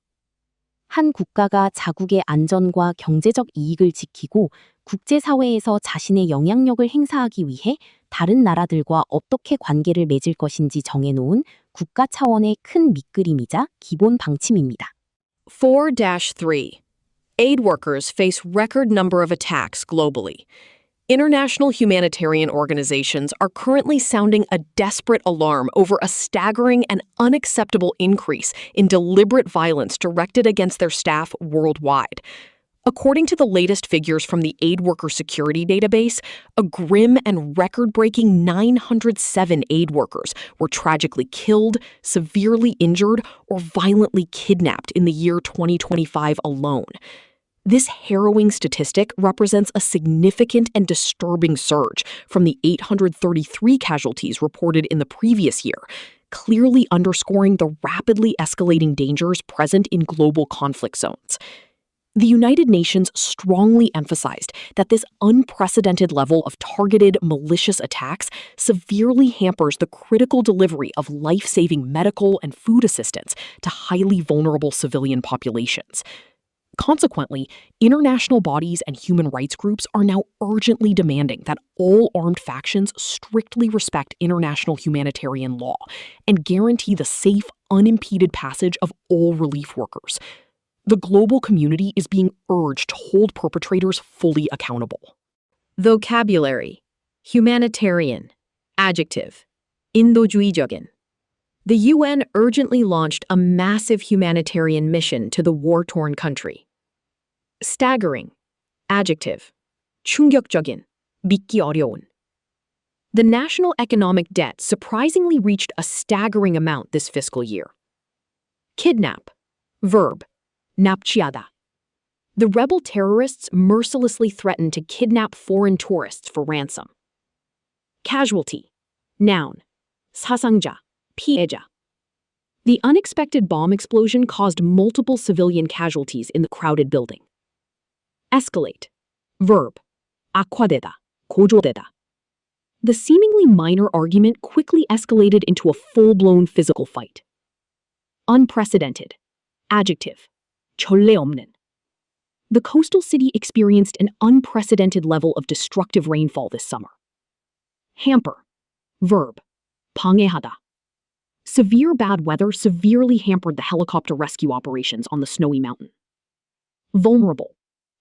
한 국가가 자국의 안전과 경제적 이익을 지키고 국제사회에서 자신의 영향력을 행사하기 위해 다른 나라들과 어떻게 관계를 맺을 것인지 정해놓은 국가 차원의 큰 밑그림이자 기본 방침입니다. 4-3. Aid workers face record number of attacks globally. International humanitarian organizations are currently sounding a desperate alarm over a staggering and unacceptable increase in deliberate violence directed against their staff worldwide. According to the latest figures from the Aid Worker Security Database, a grim and record-breaking 907 aid workers were tragically killed, severely injured, or violently kidnapped in the year 2025 alone. This harrowing statistic represents a significant and disturbing surge from the 833 casualties reported in the previous year, clearly underscoring the rapidly escalating dangers present in global conflict zones. The United Nations strongly emphasized that this unprecedented level of targeted, malicious attacks severely hampers the critical delivery of life-saving medical and food assistance to highly vulnerable civilian populations. Consequently, international bodies and human rights groups are now urgently demanding that all armed factions strictly respect international humanitarian law and guarantee the safe, unimpeded passage of all relief workers. The global community is being urged to hold perpetrators fully accountable. Vocabulary. Humanitarian. Adjective. 인도주의적인. The UN urgently launched a massive humanitarian mission to the war-torn country. Staggering. Adjective. 충격적인. 믿기 어려운. The national economic debt surprisingly reached a staggering amount this fiscal year. Kidnap. Verb. 납치하다. The rebel terrorists mercilessly threatened to kidnap foreign tourists for ransom. Casualty. Noun. 사상자. 피해자. The unexpected bomb explosion caused multiple civilian casualties in the crowded building. Escalate. Verb. 악화되다. 고조되다. The seemingly minor argument quickly escalated into a full-blown physical fight. Unprecedented. Adjective. 전례 없는. The coastal city experienced an unprecedented level of destructive rainfall this summer. Hamper. Verb. 방해하다. Severe bad weather severely hampered the helicopter rescue operations on the snowy mountain. Vulnerable.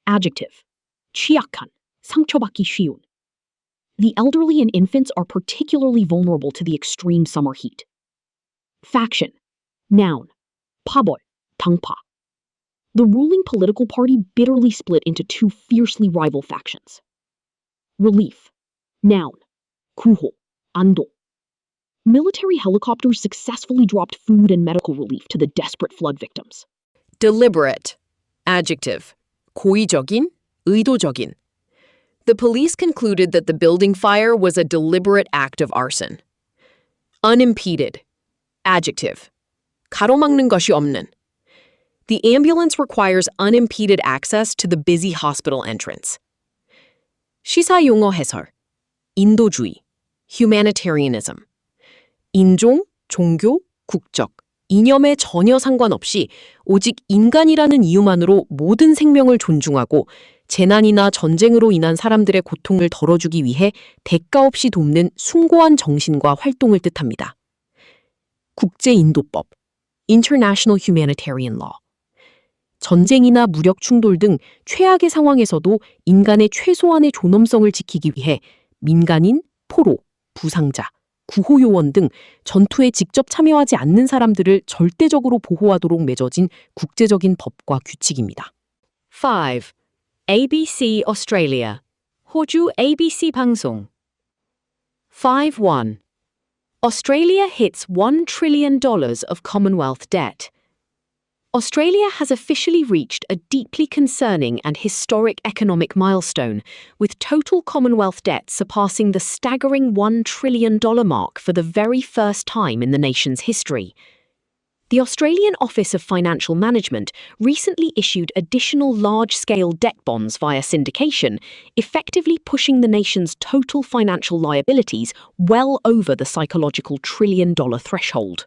Adjective. 취약한. 상처받기 쉬운. The elderly and infants are particularly vulnerable to the extreme summer heat. Faction. Noun. 파벌. 당파. The ruling political party bitterly split into two fiercely rival factions. Relief. Noun. 구호. 안도. Military helicopters successfully dropped food and medical relief to the desperate flood victims. Deliberate. Adjective. 고의적인, 의도적인. The police concluded that the building fire was a deliberate act of arson. Unimpeded. Adjective. 가로막는 것이 없는. The ambulance requires unimpeded access to the busy hospital entrance. 시사용어 해설. 인도주의. Humanitarianism. 인종, 종교, 국적, 이념에 전혀 상관없이 오직 인간이라는 이유만으로 모든 생명을 존중하고 재난이나 전쟁으로 인한 사람들의 고통을 덜어주기 위해 대가 없이 돕는 숭고한 정신과 활동을 뜻합니다. 국제인도법, International Humanitarian Law. 전쟁이나 무력 충돌 등 최악의 상황에서도 인간의 최소한의 존엄성을 지키기 위해 민간인, 포로, 부상자, 구호요원 등 전투에 직접 참여하지 않는 사람들을 절대적으로 보호하도록 맺어진 국제적인 법과 규칙입니다. 5. ABC Australia. 호주 ABC 방송. 5.1. Australia hits $1 trillion of Commonwealth debt. Australia has officially reached a deeply concerning and historic economic milestone, with total Commonwealth debt surpassing the staggering $1 trillion mark for the very first time in the nation's history. The Australian Office of Financial Management recently issued additional large-scale debt bonds via syndication, effectively pushing the nation's total financial liabilities well over the psychological trillion-dollar threshold.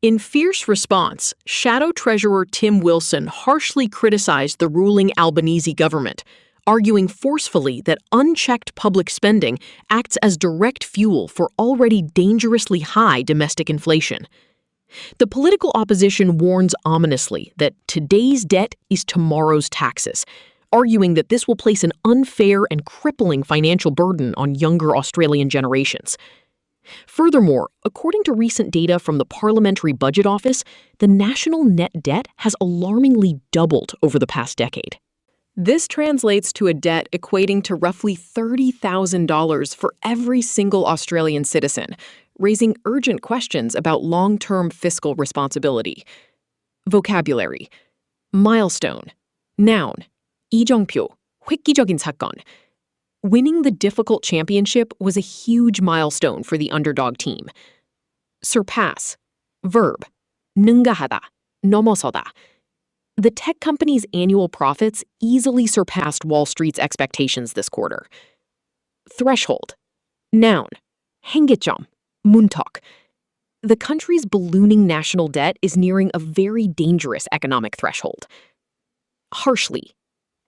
In fierce response, Shadow Treasurer Tim Wilson harshly criticized the ruling Albanese government, arguing forcefully that unchecked public spending acts as direct fuel for already dangerously high domestic inflation. The political opposition warns ominously that today's debt is tomorrow's taxes, arguing that this will place an unfair and crippling financial burden on younger Australian generations. Furthermore, according to recent data from the Parliamentary Budget Office, the national net debt has alarmingly doubled over the past decade. This translates to a debt equating to roughly $30,000 for every single Australian citizen, raising urgent questions about long-term fiscal responsibility. Vocabulary. Milestone. Noun. 이정표. 획기적인 사건. Winning the difficult championship was a huge milestone for the underdog team. Surpass. Verb. 능가하다. 넘어서다. The tech company's annual profits easily surpassed Wall Street's expectations this quarter. Threshold. Noun. 한계점. 문턱. The country's ballooning national debt is nearing a very dangerous economic threshold. Harshly.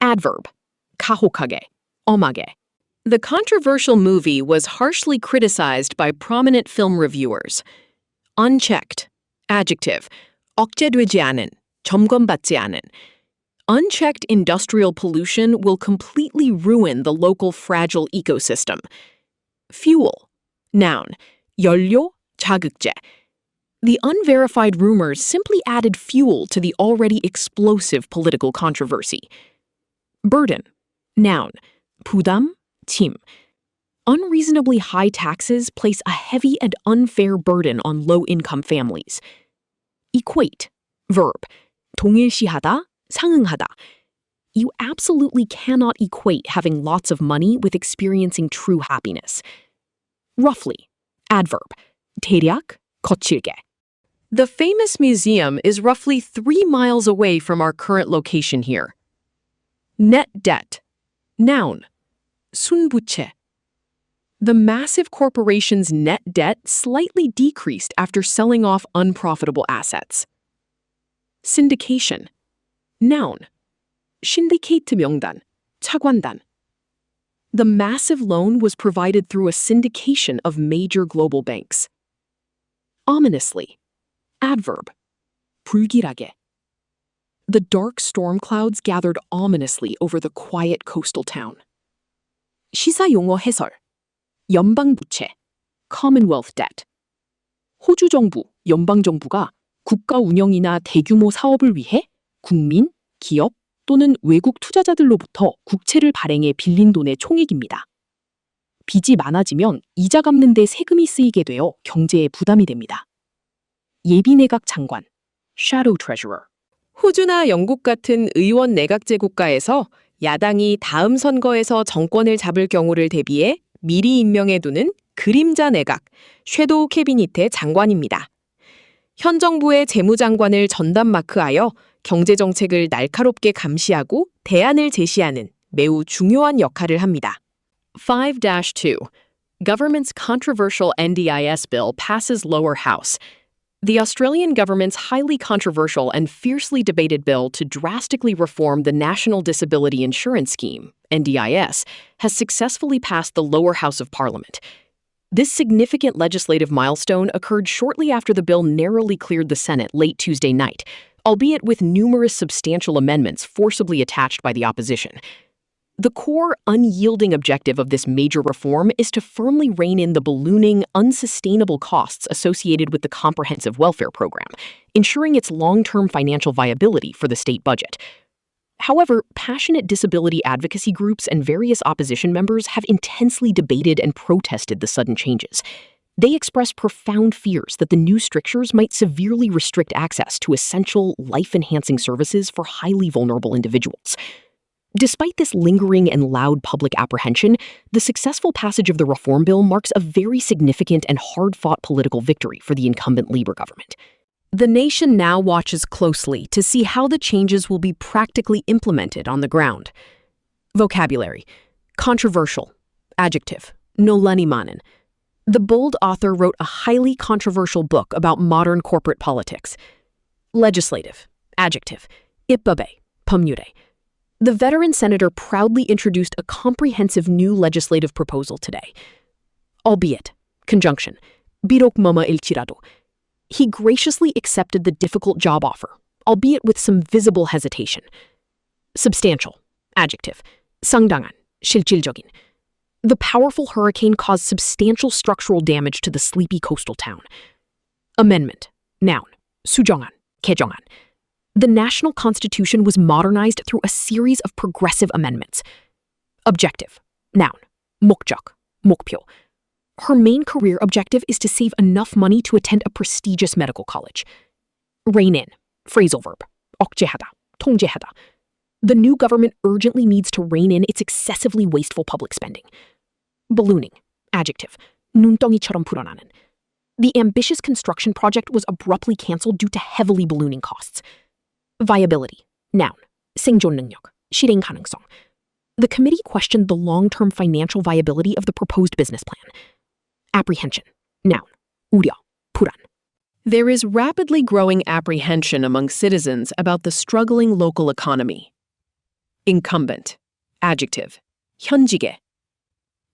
Adverb. 가혹하게. 엄하게. The controversial movie was harshly criticized by prominent film reviewers. Unchecked. Adjective. 억제되지 않은. 점검받지 않은. Unchecked industrial pollution will completely ruin the local fragile ecosystem. Fuel. Noun. 연료, 자극제. The unverified rumors simply added fuel to the already explosive political controversy. Burden. Noun. 부담, 짐. unreasonably high taxes place a heavy and unfair burden on low-income families. Equate, verb, 동일시하다, 상응하다. You absolutely cannot equate having lots of money with experiencing true happiness. Roughly, adverb, 대략, 거칠게. The famous museum is roughly 3 miles away from our current location here. Net debt. Noun. 순부채. The massive corporation's net debt slightly decreased after selling off unprofitable assets. Syndication. Noun. 신디케이트 명단, 차관단. The massive loan was provided through a syndication of major global banks. Ominously. Adverb. 불길하게. The dark storm clouds gathered ominously over the quiet coastal town. 시사용어 해설. 연방부채. Commonwealth debt. 호주 정부, 연방정부가 국가 운영이나 대규모 사업을 위해 국민, 기업 또는 외국 투자자들로부터 국채를 발행해 빌린 돈의 총액입니다. 빚이 많아지면 이자 갚는 데 세금이 쓰이게 되어 경제에 부담이 됩니다. 예비내각 장관, shadow treasurer. 호주나 영국 같은 의원 내각제 국가에서 야당이 다음 선거에서 정권을 잡을 경우를 대비해 미리 임명해두는 그림자 내각, 섀도우 캐비닛의 장관입니다. 현 정부의 재무장관을 전담 마크하여 경제정책을 날카롭게 감시하고 대안을 제시하는 매우 중요한 역할을 합니다. 5-2. Government's controversial NDIS bill passes lower house. The Australian government's highly controversial and fiercely debated bill to drastically reform the National Disability Insurance Scheme, NDIS, has successfully passed the lower house of Parliament. This significant legislative milestone occurred shortly after the bill narrowly cleared the Senate late Tuesday night, albeit with numerous substantial amendments forcibly attached by the opposition. The core, unyielding objective of this major reform is to firmly rein in the ballooning, unsustainable costs associated with the comprehensive welfare program, ensuring its long-term financial viability for the state budget. However, passionate disability advocacy groups and various opposition members have intensely debated and protested the sudden changes. They express profound fears that the new strictures might severely restrict access to essential, life-enhancing services for highly vulnerable individuals. Despite this lingering and loud public apprehension, the successful passage of the reform bill marks a very significant and hard-fought political victory for the incumbent Labour government. The nation now watches closely to see how the changes will be practically implemented on the ground. Vocabulary. Controversial. Adjective. 논란이많은. The bold author wrote a highly controversial book about modern corporate politics. Legislative. Adjective. 입법에. 법률에. The veteran senator proudly introduced a comprehensive new legislative proposal today. Albeit. Conjunction. 비록 뭐뭐일지라도. He graciously accepted the difficult job offer, albeit with some visible hesitation. Substantial. Adjective. 상당한. 실질적인. The powerful hurricane caused substantial structural damage to the sleepy coastal town. Amendment. Noun. 수정안. 개정안. The national constitution was modernized through a series of progressive amendments. Objective. Noun. 목적. 목표. Her main career objective is to save enough money to attend a prestigious medical college. Rein in. Phrasal verb. 억제하다. 통제하다. The new government urgently needs to rein in its excessively wasteful public spending. Ballooning. Adjective. 눈덩이처럼 불어나는. The ambitious construction project was abruptly canceled due to heavily ballooning costs. Viability. Noun. 생존 능력. 실행 가능성. The committee questioned the long-term financial viability of the proposed business plan. Apprehension. Noun. 우려. 불안. There is rapidly growing apprehension among citizens about the struggling local economy. Incumbent. Adjective. 현직에.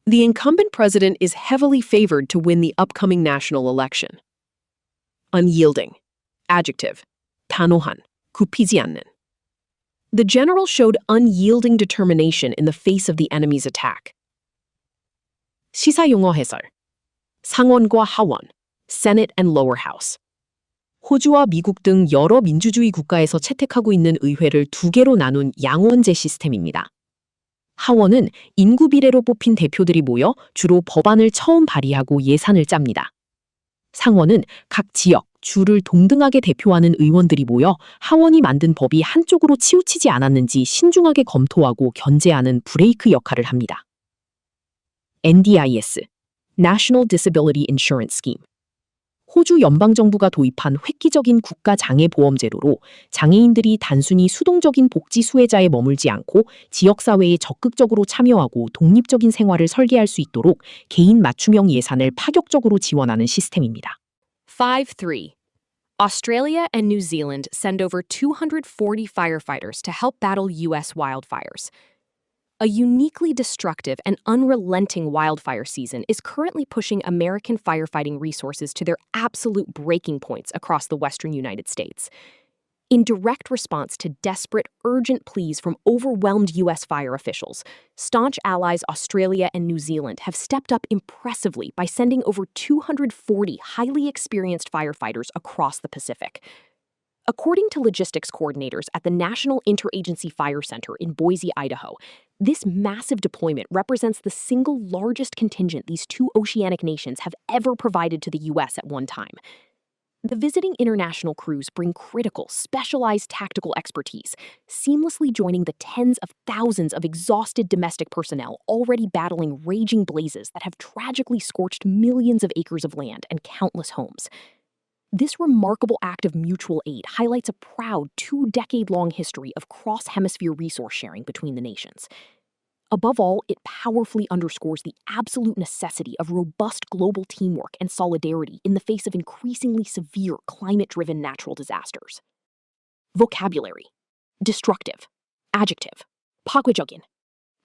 The incumbent president is heavily favored to win the upcoming national election. Unyielding. Adjective. 단호한. 굽히지 않는. The general showed unyielding determination in the face of the enemy's attack. 시사용어 해설. 상원과 하원, Senate and Lower House. 호주와 미국 등 여러 민주주의 국가에서 채택하고 있는 의회를 두 개로 나눈 양원제 시스템입니다. 하원은 인구 비례로 뽑힌 대표들이 모여 주로 법안을 처음 발의하고 예산을 짭니다. 상원은 각 지역, 주를 동등하게 대표하는 의원들이 모여 하원이 만든 법이 한쪽으로 치우치지 않았는지 신중하게 검토하고 견제하는 브레이크 역할을 합니다. NDIS, National Disability Insurance Scheme. 호주 연방정부가 도입한 획기적인 국가장애보험제도로 장애인들이 단순히 수동적인 복지 수혜자에 머물지 않고 지역사회에 적극적으로 참여하고 독립적인 생활을 설계할 수 있도록 개인 맞춤형 예산을 파격적으로 지원하는 시스템입니다. 5.3. Australia and New Zealand send over 240 firefighters to help battle U.S. wildfires. A uniquely destructive and unrelenting wildfire season is currently pushing American firefighting resources to their absolute breaking points across the western United States. In direct response to desperate, urgent pleas from overwhelmed U.S. fire officials, staunch allies Australia and New Zealand have stepped up impressively by sending over 240 highly experienced firefighters across the Pacific. According to logistics coordinators at the National Interagency Fire Center in Boise, Idaho, this massive deployment represents the single largest contingent these two oceanic nations have ever provided to the U.S. at one time. The visiting international crews bring critical, specialized tactical expertise, seamlessly joining the tens of thousands of exhausted domestic personnel already battling raging blazes that have tragically scorched millions of acres of land and countless homes. This remarkable act of mutual aid highlights a proud 2-decade-long history of cross-hemisphere resource sharing between the nations. Above all, it powerfully underscores the absolute necessity of robust global teamwork and solidarity in the face of increasingly severe climate-driven natural disasters. Vocabulary: destructive, adjective, 파괴적인.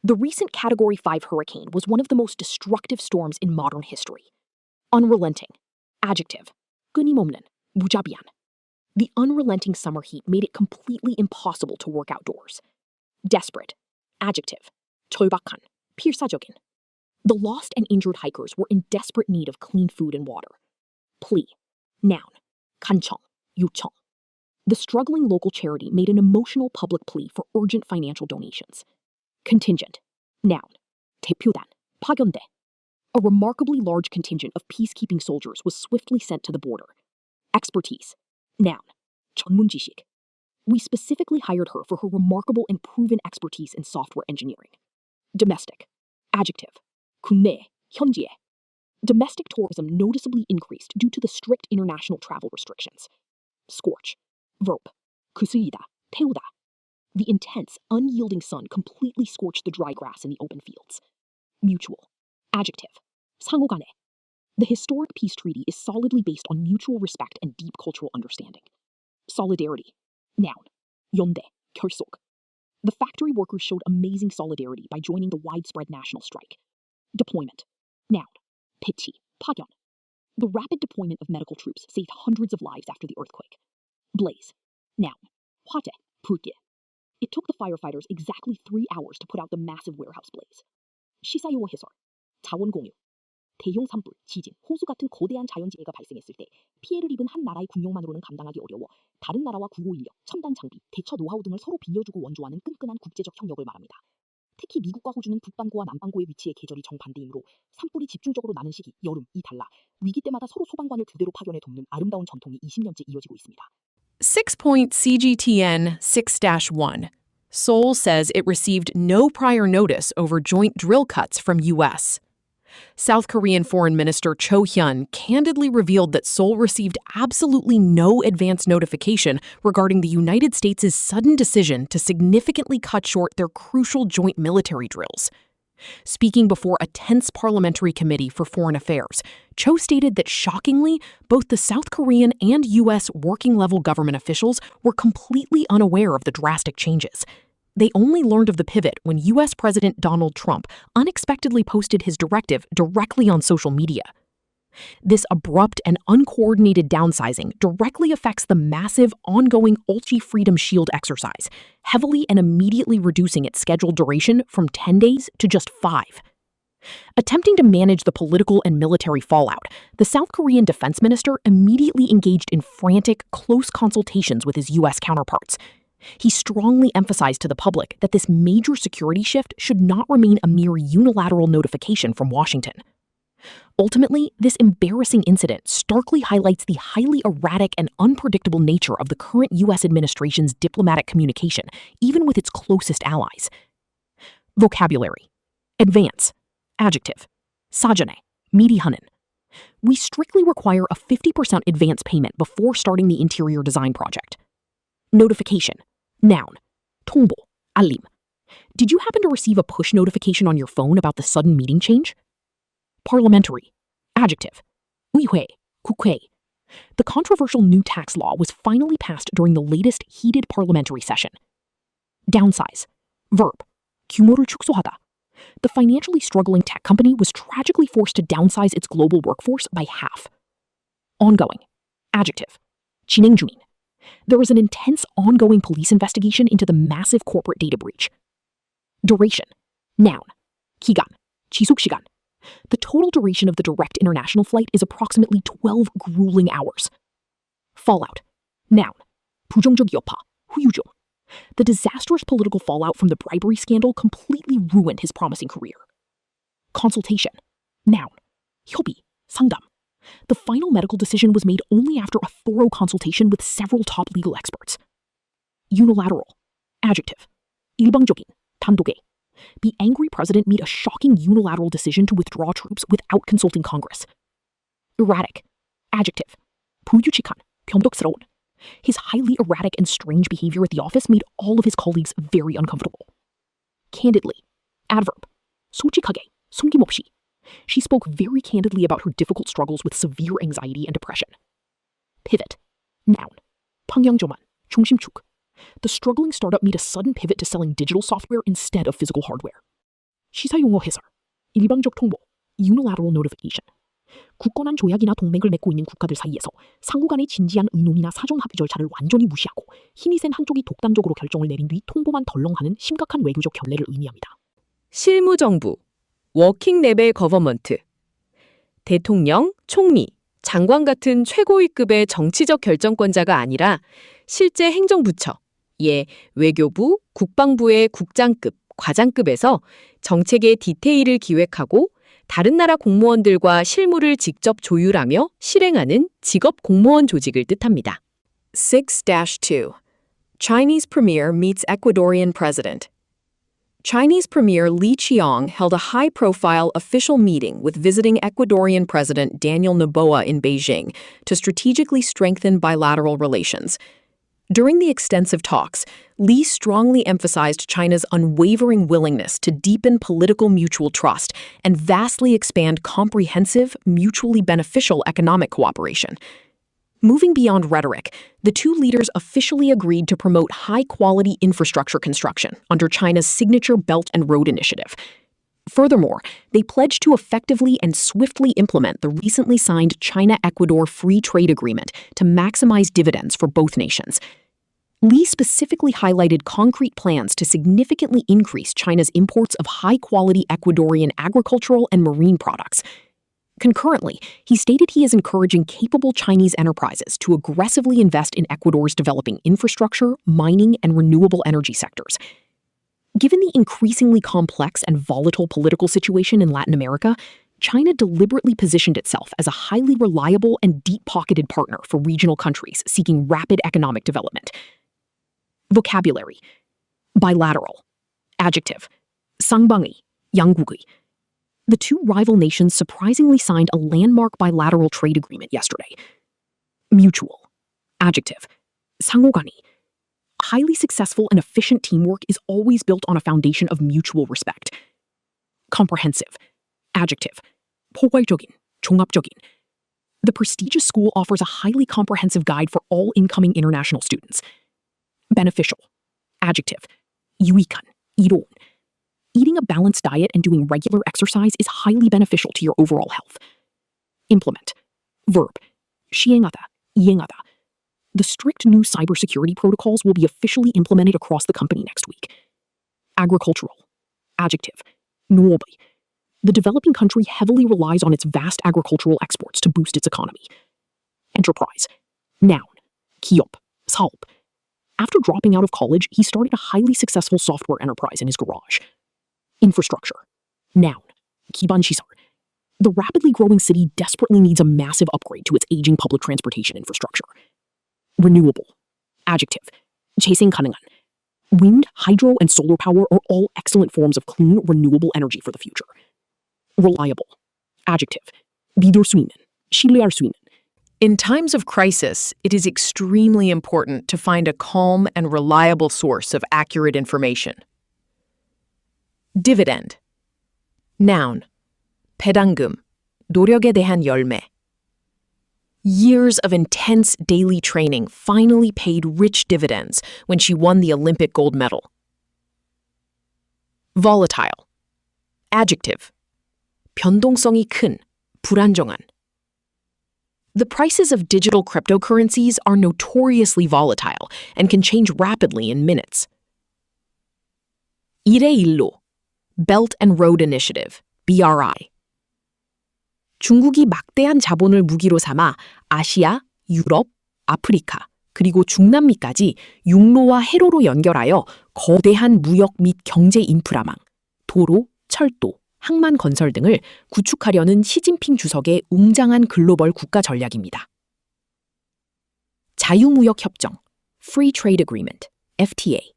The recent Category 5 hurricane was one of the most destructive storms in modern history. Unrelenting, adjective, 끊임없는, 무자비한. The unrelenting summer heat made it completely impossible to work outdoors. Desperate, adjective, 절박한, 필사적인. The lost and injured hikers were in desperate need of clean food and water. Plea, noun, 간청, 요청. The struggling local charity made an emotional public plea for urgent financial donations. Contingent, noun, 대표단, 파견대. A remarkably large contingent of peacekeeping soldiers was swiftly sent to the border. Expertise, noun, 전문 지식. We specifically hired her for her remarkable and proven expertise in software engineering. Domestic, adjective, 국내, 현지에. Domestic tourism noticeably increased due to the strict international travel restrictions. Scorch, verb, 그스이다, 태우다. The intense, unyielding sun completely scorched the dry grass in the open fields. Mutual, adjective, 상호간에. The historic peace treaty is solidly based on mutual respect and deep cultural understanding. Solidarity, noun, 연대, 결속. The factory workers showed amazing solidarity by joining the widespread national strike. Deployment, noun, pity, 파견. The rapid deployment of medical troops saved hundreds of lives after the earthquake. Blaze, noun, 화재, 불길. It took the firefighters exactly 3 hours to put out the massive warehouse blaze. 시사용어 해설, 자원 공유. 대형 산불, 지진, 호수 같은 거대한 자연재해가 발생했을 때 피해를 입은 한 나라의 군용만으로는 감당하기 어려워 다른 나라와 구호 인력, 첨단 장비, 대처 노하우 등을 서로 빌려주고 원조하는 끈끈한 국제적 협력을 말합니다. 특히 미국과 호주는 북반구와 남반구의 위치의 계절이 정반대이므로 산불이 집중적으로 나는 시기, 여름이 달라 위기 때마다 서로 소방관을 두 대로 파견해 돕는 아름다운 전통이 20년째 이어지고 있습니다. 6-point CGTN 6-1. Seoul says it received no prior notice over joint drill cuts from U.S. South Korean Foreign Minister Cho Hyun candidly revealed that Seoul received absolutely no advance notification regarding the United States' sudden decision to significantly cut short their crucial joint military drills. Speaking before a tense parliamentary committee for foreign affairs, Cho stated that shockingly, both the South Korean and U.S. working-level government officials were completely unaware of the drastic changes. They only learned of the pivot when U.S. President Donald Trump unexpectedly posted his directive directly on social media. This abrupt and uncoordinated downsizing directly affects the massive, ongoing Ulchi Freedom Shield exercise, heavily and immediately reducing its scheduled duration from 10 days to just 5. Attempting to manage the political and military fallout, the South Korean defense minister immediately engaged in frantic, close consultations with his U.S. counterparts. He strongly emphasized to the public that this major security shift should not remain a mere unilateral notification from Washington. Ultimately, this embarrassing incident starkly highlights the highly erratic and unpredictable nature of the current U.S. administration's diplomatic communication, even with its closest allies. Vocabulary. Advance. Adjective. 사전에. 미리 하는. We strictly require a 50% advance payment before starting the interior design project. Notification. Noun. 통보. 알림. Did you happen to receive a push notification on your phone about the sudden meeting change? Parliamentary. Adjective. 의회. 국회. The controversial new tax law was finally passed during the latest heated parliamentary session. Downsize. Verb. 규모를 축소하다. The financially struggling tech company was tragically forced to downsize its global workforce by half. Ongoing. Adjective. 진행 중인. There is an intense ongoing police investigation into the massive corporate data breach. Duration. Noun. 기간. 지속시간. The total duration of the direct international flight is approximately 12 grueling hours. Fallout. Noun. 부정적 여파. 후유증. The disastrous political fallout from the bribery scandal completely ruined his promising career. Consultation. Noun. 협의. 상담. The final medical decision was made only after a thorough consultation with several top legal experts. Unilateral. Adjective. 일방적인. 단독의. The angry president made a shocking unilateral decision to withdraw troops without consulting Congress. Erratic. Adjective. 불규칙한. 변덕스러운. His highly erratic and strange behavior at the office made all of his colleagues very uncomfortable. Candidly. Adverb. 솔직하게. 숨김없이. She spoke very candidly about her difficult struggles with severe anxiety and depression. Pivot. Noun. 방향전환. 중심축. The struggling startup made a sudden pivot to selling digital software instead of physical hardware. 시사용어 해설. 일방적 통보. Unilateral notification. 굳건한 조약이나 동맹을 맺고 있는 국가들 사이에서 상호 간의 진지한 의논이나 사전 합의 절차를 완전히 무시하고 힘이 센 한쪽이 독단적으로 결정을 내린 뒤 통보만 덜렁하는 심각한 외교적 결례를 의미합니다. 실무정부, 워킹 레벨 거버먼트. 대통령, 총리, 장관 같은 최고위급의 정치적 결정권자가 아니라 실제 행정부처, 외교부, 국방부의 국장급, 과장급에서 정책의 디테일을 기획하고 다른 나라 공무원들과 실무를 직접 조율하며 실행하는 직업 공무원 조직을 뜻합니다. 6-2. Chinese Premier meets Ecuadorian President. Chinese Premier Li Qiang held a high-profile official meeting with visiting Ecuadorian President Daniel Noboa in Beijing to strategically strengthen bilateral relations. During the extensive talks, Li strongly emphasized China's unwavering willingness to deepen political mutual trust and vastly expand comprehensive, mutually beneficial economic cooperation. Moving beyond rhetoric, the two leaders officially agreed to promote high-quality infrastructure construction under China's signature Belt and Road Initiative. Furthermore, they pledged to effectively and swiftly implement the recently signed China-Ecuador Free Trade Agreement to maximize dividends for both nations. Li specifically highlighted concrete plans to significantly increase China's imports of high-quality Ecuadorian agricultural and marine products. Concurrently, he stated he is encouraging capable Chinese enterprises to aggressively invest in Ecuador's developing infrastructure, mining, and renewable energy sectors. Given the increasingly complex and volatile political situation in Latin America, China deliberately positioned itself as a highly reliable and deep-pocketed partner for regional countries seeking rapid economic development. Vocabulary. Bilateral. Adjective. 쌍방의, 양국의. The two rival nations surprisingly signed a landmark bilateral trade agreement yesterday. Mutual. Adjective. 상호간의. Highly successful and efficient teamwork is always built on a foundation of mutual respect. Comprehensive. Adjective. 포괄적인, 종합적인. The prestigious school offers a highly comprehensive guide for all incoming international students. Beneficial. Adjective. 유익한, 이로운. Eating a balanced diet and doing regular exercise is highly beneficial to your overall health. Implement. Verb. 시행하다, 이행하다. The strict new cybersecurity protocols will be officially implemented across the company next week. Agricultural. Adjective. 농업의. The developing country heavily relies on its vast agricultural exports to boost its economy. Enterprise. Noun. 기업, 사업. After dropping out of college, he started a highly successful software enterprise in his garage. Infrastructure. Noun. 기반 시설. The rapidly growing city desperately needs a massive upgrade to its aging public transportation infrastructure. Renewable. Adjective. 재생 가능한. Wind, hydro, and solar power are all excellent forms of clean, renewable energy for the future. Reliable. Adjective. 믿을 수 있는. 신뢰할 수 있는. In times of crisis, it is extremely important to find a calm and reliable source of accurate information. Dividend. Noun. 배당금, 노력에 대한 열매. Years of intense daily training finally paid rich dividends when she won the Olympic gold medal. Volatile. Adjective. 변동성이 큰, 불안정한. The prices of digital cryptocurrencies are notoriously volatile and can change rapidly in minutes. 일의1로, Belt and Road Initiative, BRI. 중국이 막대한 자본을 무기로 삼아 아시아, 유럽, 아프리카, 그리고 중남미까지 육로와 해로로 연결하여 거대한 무역 및 경제 인프라망, 도로, 철도, 항만 건설 등을 구축하려는 시진핑 주석의 웅장한 글로벌 국가 전략입니다. 자유무역 협정, Free Trade Agreement, FTA.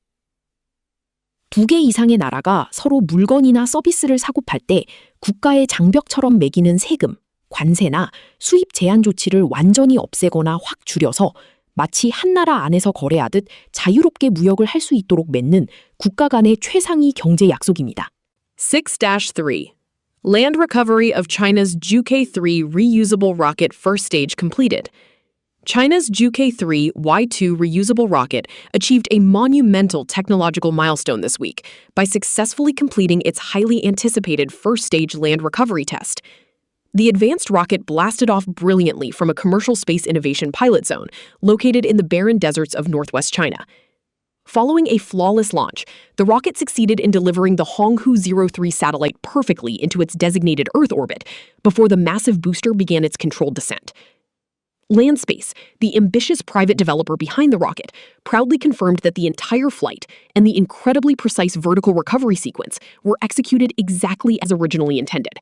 2개 이상의 나라가 서로 물건이나 서비스를 사고 팔 때 국가의 장벽처럼 매기는 세금, 관세나 수입 제한 조치를 완전히 없애거나 확 줄여서 마치 한 나라 안에서 거래하듯 자유롭게 무역을 할 수 있도록 맺는 국가 간의 최상위 경제 약속입니다. 6-3. Land recovery of China's Zhuke-3 reusable rocket first stage completed. China's Zhuke-3 Y2 reusable rocket achieved a monumental technological milestone this week by successfully completing its highly anticipated first-stage land recovery test. The advanced rocket blasted off brilliantly from a commercial space innovation pilot zone located in the barren deserts of northwest China. Following a flawless launch, the rocket succeeded in delivering the Honghu 03 satellite perfectly into its designated Earth orbit before the massive booster began its controlled descent. Landspace, the ambitious private developer behind the rocket, proudly confirmed that the entire flight and the incredibly precise vertical recovery sequence were executed exactly as originally intended.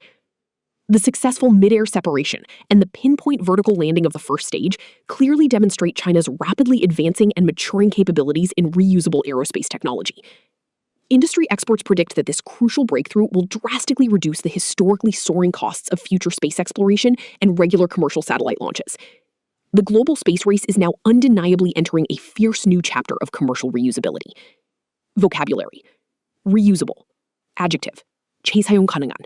The successful mid-air separation and the pinpoint vertical landing of the first stage clearly demonstrate China's rapidly advancing and maturing capabilities in reusable aerospace technology. Industry experts predict that this crucial breakthrough will drastically reduce the historically soaring costs of future space exploration and regular commercial satellite launches. The global space race is now undeniably entering a fierce new chapter of commercial reusability. Vocabulary. Reusable. Adjective. 재사용 가능한.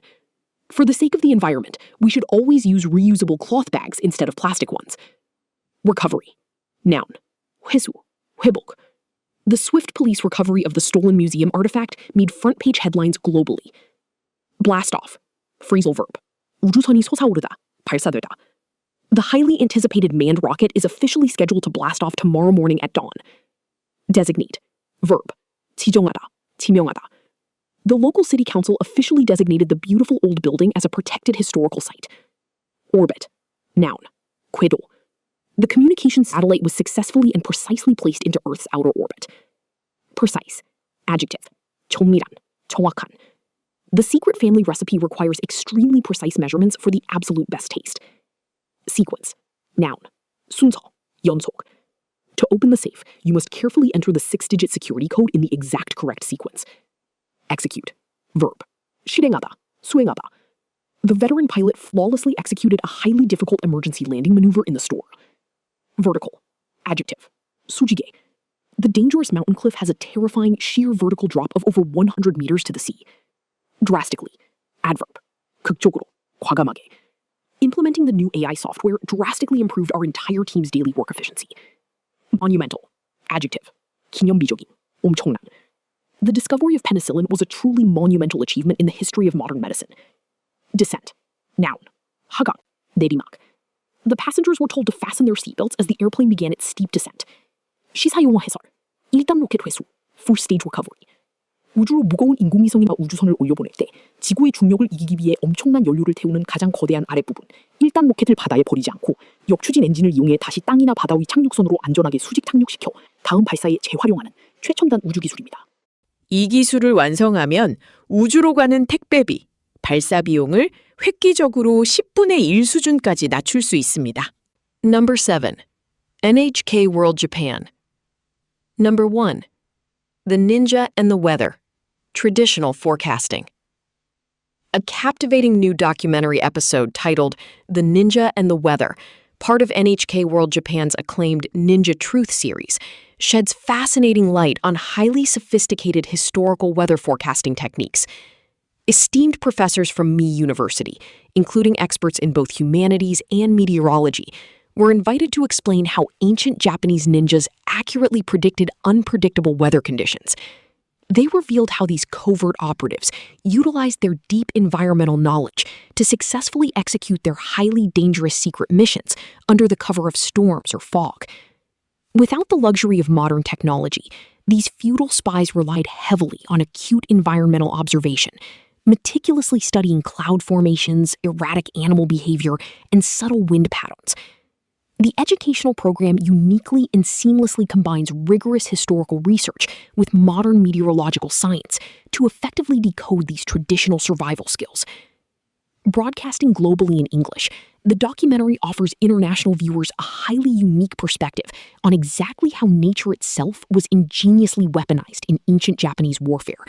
For the sake of the environment, we should always use reusable cloth bags instead of plastic ones. Recovery. Noun. 회수. 회복. The swift police recovery of the stolen museum artifact made front-page headlines globally. Blast off. Phrasal verb. 우주선이 솟아오르다. 발사되다. The highly anticipated manned rocket is officially scheduled to blast off tomorrow morning at dawn. Designate. Verb. 지정하다. 지명하다. The local city council officially designated the beautiful old building as a protected historical site. Orbit. Noun. 궤도. The communication satellite was successfully and precisely placed into Earth's outer orbit. Precise. Adjective. 정밀한. 정확한. The secret family recipe requires extremely precise measurements for the absolute best taste. Sequence. Noun. 순서. 연속. To open the safe, you must carefully enter the 6-digit security code in the exact correct sequence. Execute. Verb. 실행하다. 수행하다. The veteran pilot flawlessly executed a highly difficult emergency landing maneuver in the store. Vertical. Adjective. 수직에. The dangerous mountain cliff has a terrifying sheer vertical drop of over 100 meters to the sea. Drastically. Adverb. 극적으로. 과감하게. Implementing the new AI software drastically improved our entire team's daily work efficiency. Monumental. Adjective. 기념비적인. 엄청난. The discovery of penicillin was a truly monumental achievement in the history of modern medicine. Descent. Noun. 하강. 내리막. The passengers were told to fasten their seatbelts as the airplane began its steep descent. 시사용어 해설. 1단 로켓 회수. First stage recovery. 우주로 무거운 인공위성이나 우주선을 올려보낼 때 지구의 중력을 이기기 위해 엄청난 연료를 태우는 가장 거대한 아랫부분, 1단 로켓을 바다에 버리지 않고 역추진 엔진을 이용해 다시 땅이나 바다 위 착륙선으로 안전하게 수직 착륙시켜 다음 발사에 재활용하는 최첨단 우주 기술입니다. 이 기술을 완성하면 우주로 가는 택배비, 발사 비용을 획기적으로 10분의 1 수준까지 낮출 수 있습니다. Number 7. NHK World Japan. Number 1. The Ninja and the Weather. Traditional Forecasting. A captivating new documentary episode titled The Ninja and the Weather, part of NHK World Japan's acclaimed Ninja Truth series, sheds fascinating light on highly sophisticated historical weather forecasting techniques. Esteemed professors from Mi University, including experts in both humanities and meteorology, were invited to explain how ancient Japanese ninjas accurately predicted unpredictable weather conditions. They revealed how these covert operatives utilized their deep environmental knowledge to successfully execute their highly dangerous secret missions under the cover of storms or fog. Without the luxury of modern technology, these feudal spies relied heavily on acute environmental observation, meticulously studying cloud formations, erratic animal behavior, and subtle wind patterns. The educational program uniquely and seamlessly combines rigorous historical research with modern meteorological science to effectively decode these traditional survival skills. Broadcasting globally in English, the documentary offers international viewers a highly unique perspective on exactly how nature itself was ingeniously weaponized in ancient Japanese warfare.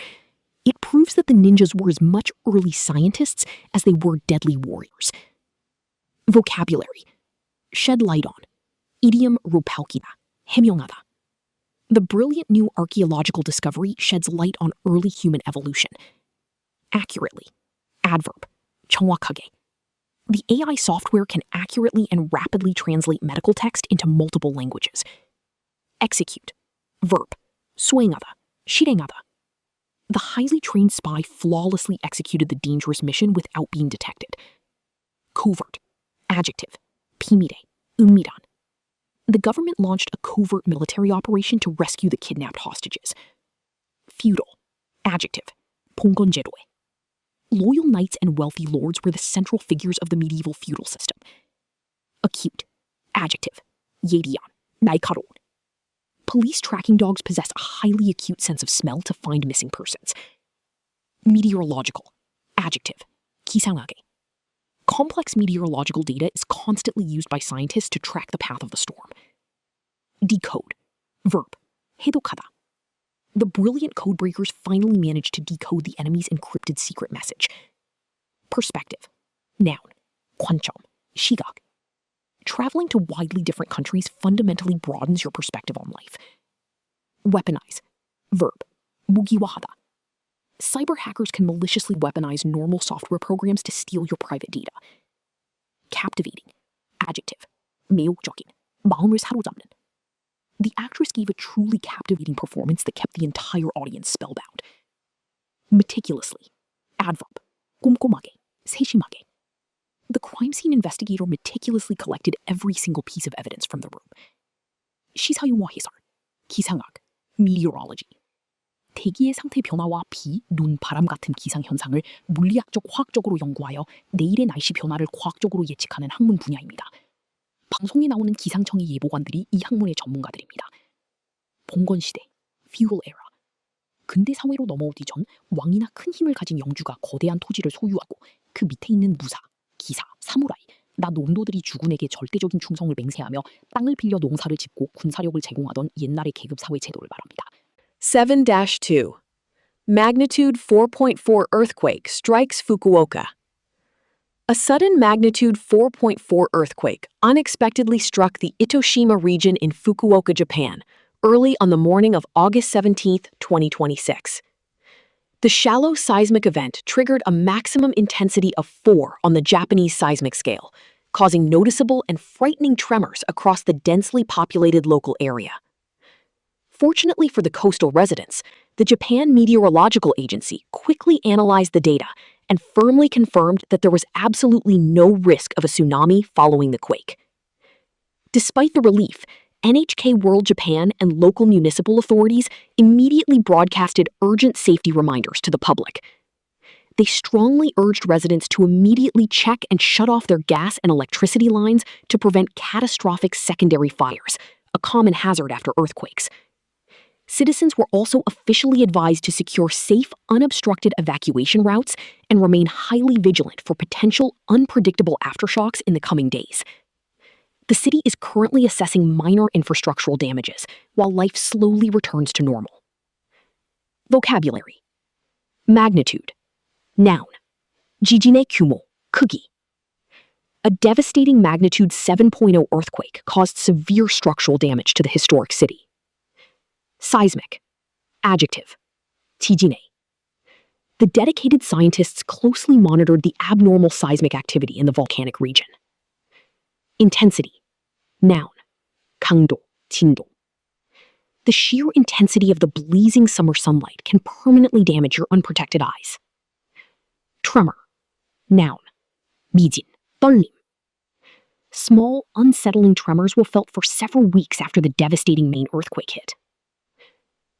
It proves that the ninjas were as much early scientists as they were deadly warriors. Vocabulary. Shed light on. Idiom ropalkida, 해명하다. The brilliant new archaeological discovery sheds light on early human evolution. Accurately. Adverb. 정확하게. The AI software can accurately and rapidly translate medical text into multiple languages. Execute. Verb. 수행하다, 실행하다. The highly trained spy flawlessly executed the dangerous mission without being detected. Covert. Adjective. 비밀해, 은밀한. The government launched a covert military operation to rescue the kidnapped hostages. Feudal. Adjective. 봉건제도에. Loyal knights and wealthy lords were the central figures of the medieval feudal system. Acute. Adjective. 예리한, 날카로운. Police tracking dogs possess a highly acute sense of smell to find missing persons. Meteorological. Adjective. 기상하게. Complex meteorological data is constantly used by scientists to track the path of the storm. Decode. Verb. 해독하다. The brilliant codebreakers finally managed to decode the enemy's encrypted secret message. Perspective. Noun. 관점. 시각. Traveling to widely different countries fundamentally broadens your perspective on life. Weaponize. Verb. 무기화하다. Cyber hackers can maliciously weaponize normal software programs to steal your private data. Captivating. Adjective. 매혹적인. 마음을 사로잡는. The actress gave a truly captivating performance that kept the entire audience spellbound. Meticulously. Adverb. 꼼꼼하게, 세심하게. The crime scene investigator meticulously collected every single piece of evidence from the room. 시사용어 해설. 기상학. Meteorology. 대기의 상태 변화와 비, 눈, 바람 같은 기상 현상을 물리학적, 화학적으로 연구하여 내일의 날씨 변화를 과학적으로 예측하는 학문 분야입니다. 방송에 나오는 기상청의 예보관들이 이 학문의 전문가들입니다. 봉건시대, feudal era. 근대 사회로 넘어오기 전 왕이나 큰 힘을 가진 영주가 거대한 토지를 소유하고 그 밑에 있는 무사, 기사, 사무라이, 나 농도들이 주군에게 절대적인 충성을 맹세하며 땅을 빌려 농사를 짓고 군사력을 제공하던 옛날의 계급 사회 제도를 말합니다. 7-2. Magnitude 4.4 earthquake strikes Fukuoka. A sudden magnitude 4.4 earthquake unexpectedly struck the Itoshima region in Fukuoka, Japan, early on the morning of August 17, 2026. The shallow seismic event triggered a maximum intensity of 4 on the Japanese seismic scale, causing noticeable and frightening tremors across the densely populated local area. Fortunately for the coastal residents, the Japan Meteorological Agency quickly analyzed the data and firmly confirmed that there was absolutely no risk of a tsunami following the quake. Despite the relief, NHK World Japan and local municipal authorities immediately broadcasted urgent safety reminders to the public. They strongly urged residents to immediately check and shut off their gas and electricity lines to prevent catastrophic secondary fires, a common hazard after earthquakes. Citizens were also officially advised to secure safe, unobstructed evacuation routes and remain highly vigilant for potential unpredictable aftershocks in the coming days. The city is currently assessing minor infrastructural damages while life slowly returns to normal. Vocabulary. Magnitude. Noun. 지진의 규모, 크기. A devastating magnitude 7.0 earthquake caused severe structural damage to the historic city. Seismic. Adjective. 지진의. The dedicated scientists closely monitored the abnormal seismic activity in the volcanic region. Intensity. Noun. 강도, 진도. The sheer intensity of the blazing summer sunlight can permanently damage your unprotected eyes. Tremor. Noun. 미진, 떨림. Small, unsettling tremors were felt for several weeks after the devastating main earthquake hit.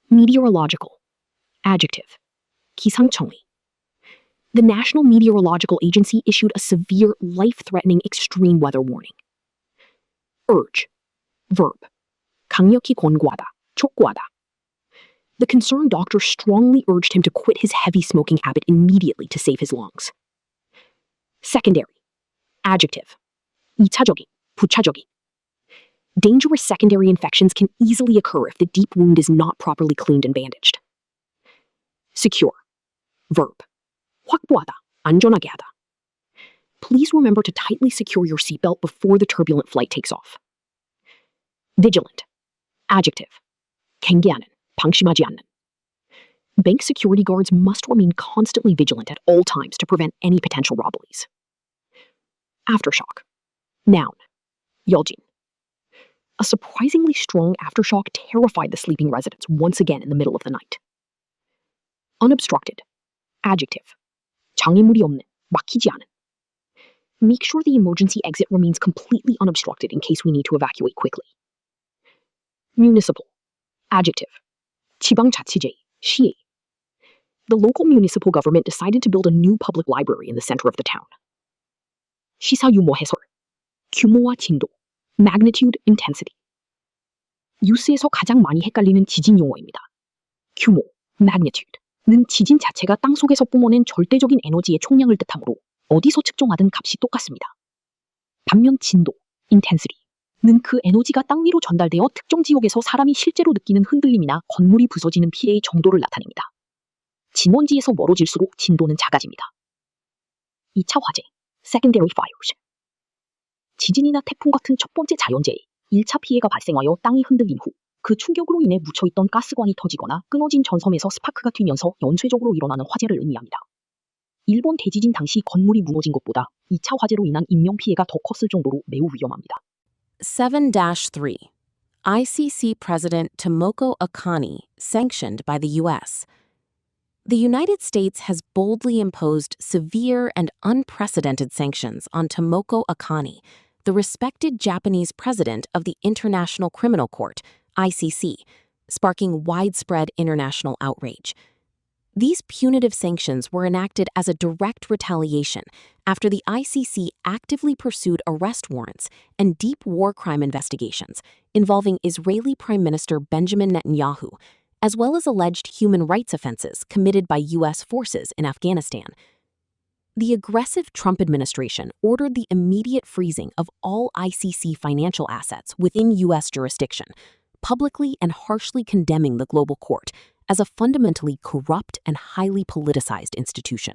Meteorological. Adjective. 기상청이. The National Meteorological Agency issued a severe, life-threatening extreme weather warning. Urge. Verb. 강력히 권고하다, 촉구하다. The concerned doctor strongly urged him to quit his heavy smoking habit immediately to save his lungs. Secondary. Adjective. 2차적인, 부차적인. Dangerous secondary infections can easily occur if the deep wound is not properly cleaned and bandaged. Secure. Verb. 확보하다, 안전하게 하다. Please remember to tightly secure your seatbelt before the turbulent flight takes off. Vigilant. Adjective. 경계하는, 방심하지 않는. Bank security guards must remain constantly vigilant at all times to prevent any potential robberies. Aftershock. Noun. 여진. A surprisingly strong aftershock terrified the sleeping residents once again in the middle of the night. Unobstructed. Adjective. 장애물이 없는, 막히지 않은. Make sure the emergency exit remains completely unobstructed in case we need to evacuate quickly. Municipal. Adjective. 지방자치제의, 시의. The local municipal government decided to build a new public library in the center of the town. 시사 유머 해설. 규모와 진도. Magnitude, intensity. 뉴스에서 가장 많이 헷갈리는 지진 용어입니다. 규모, magnitude는 지진 자체가 땅 속에서 뿜어낸 절대적인 에너지의 총량을 뜻하므로 어디서 측정하든 값이 똑같습니다. 반면 진도, intensity는 그 에너지가 땅 위로 전달되어 특정 지역에서 사람이 실제로 느끼는 흔들림이나 건물이 부서지는 피해의 정도를 나타냅니다. 진원지에서 멀어질수록 진도는 작아집니다. 2차 화재, secondary fires. 지진이나 태풍 같은 첫 번째 자연재해, 1차 피해가 발생하여 땅이 흔들린 후 그 충격으로 인해 묻혀있던 가스관이 터지거나 끊어진 전선에서 스파크가 튀면서 연쇄적으로 일어나는 화재를 의미합니다. 일본 대지진 당시 건물이 무너진 것보다 2차 화재로 인한 인명피해가 더 컸을 정도로 매우 위험합니다. 7-3. ICC President Tomoko Akane sanctioned by the U.S. The United States has boldly imposed severe and unprecedented sanctions on Tomoko Akane, the respected Japanese president of the International Criminal Court, ICC, sparking widespread international outrage. These punitive sanctions were enacted as a direct retaliation after the ICC actively pursued arrest warrants and deep war crime investigations involving Israeli Prime Minister Benjamin Netanyahu, as well as alleged human rights offenses committed by U.S. forces in Afghanistan. The aggressive Trump administration ordered the immediate freezing of all ICC financial assets within U.S. jurisdiction, publicly and harshly condemning the global court as a fundamentally corrupt and highly politicized institution.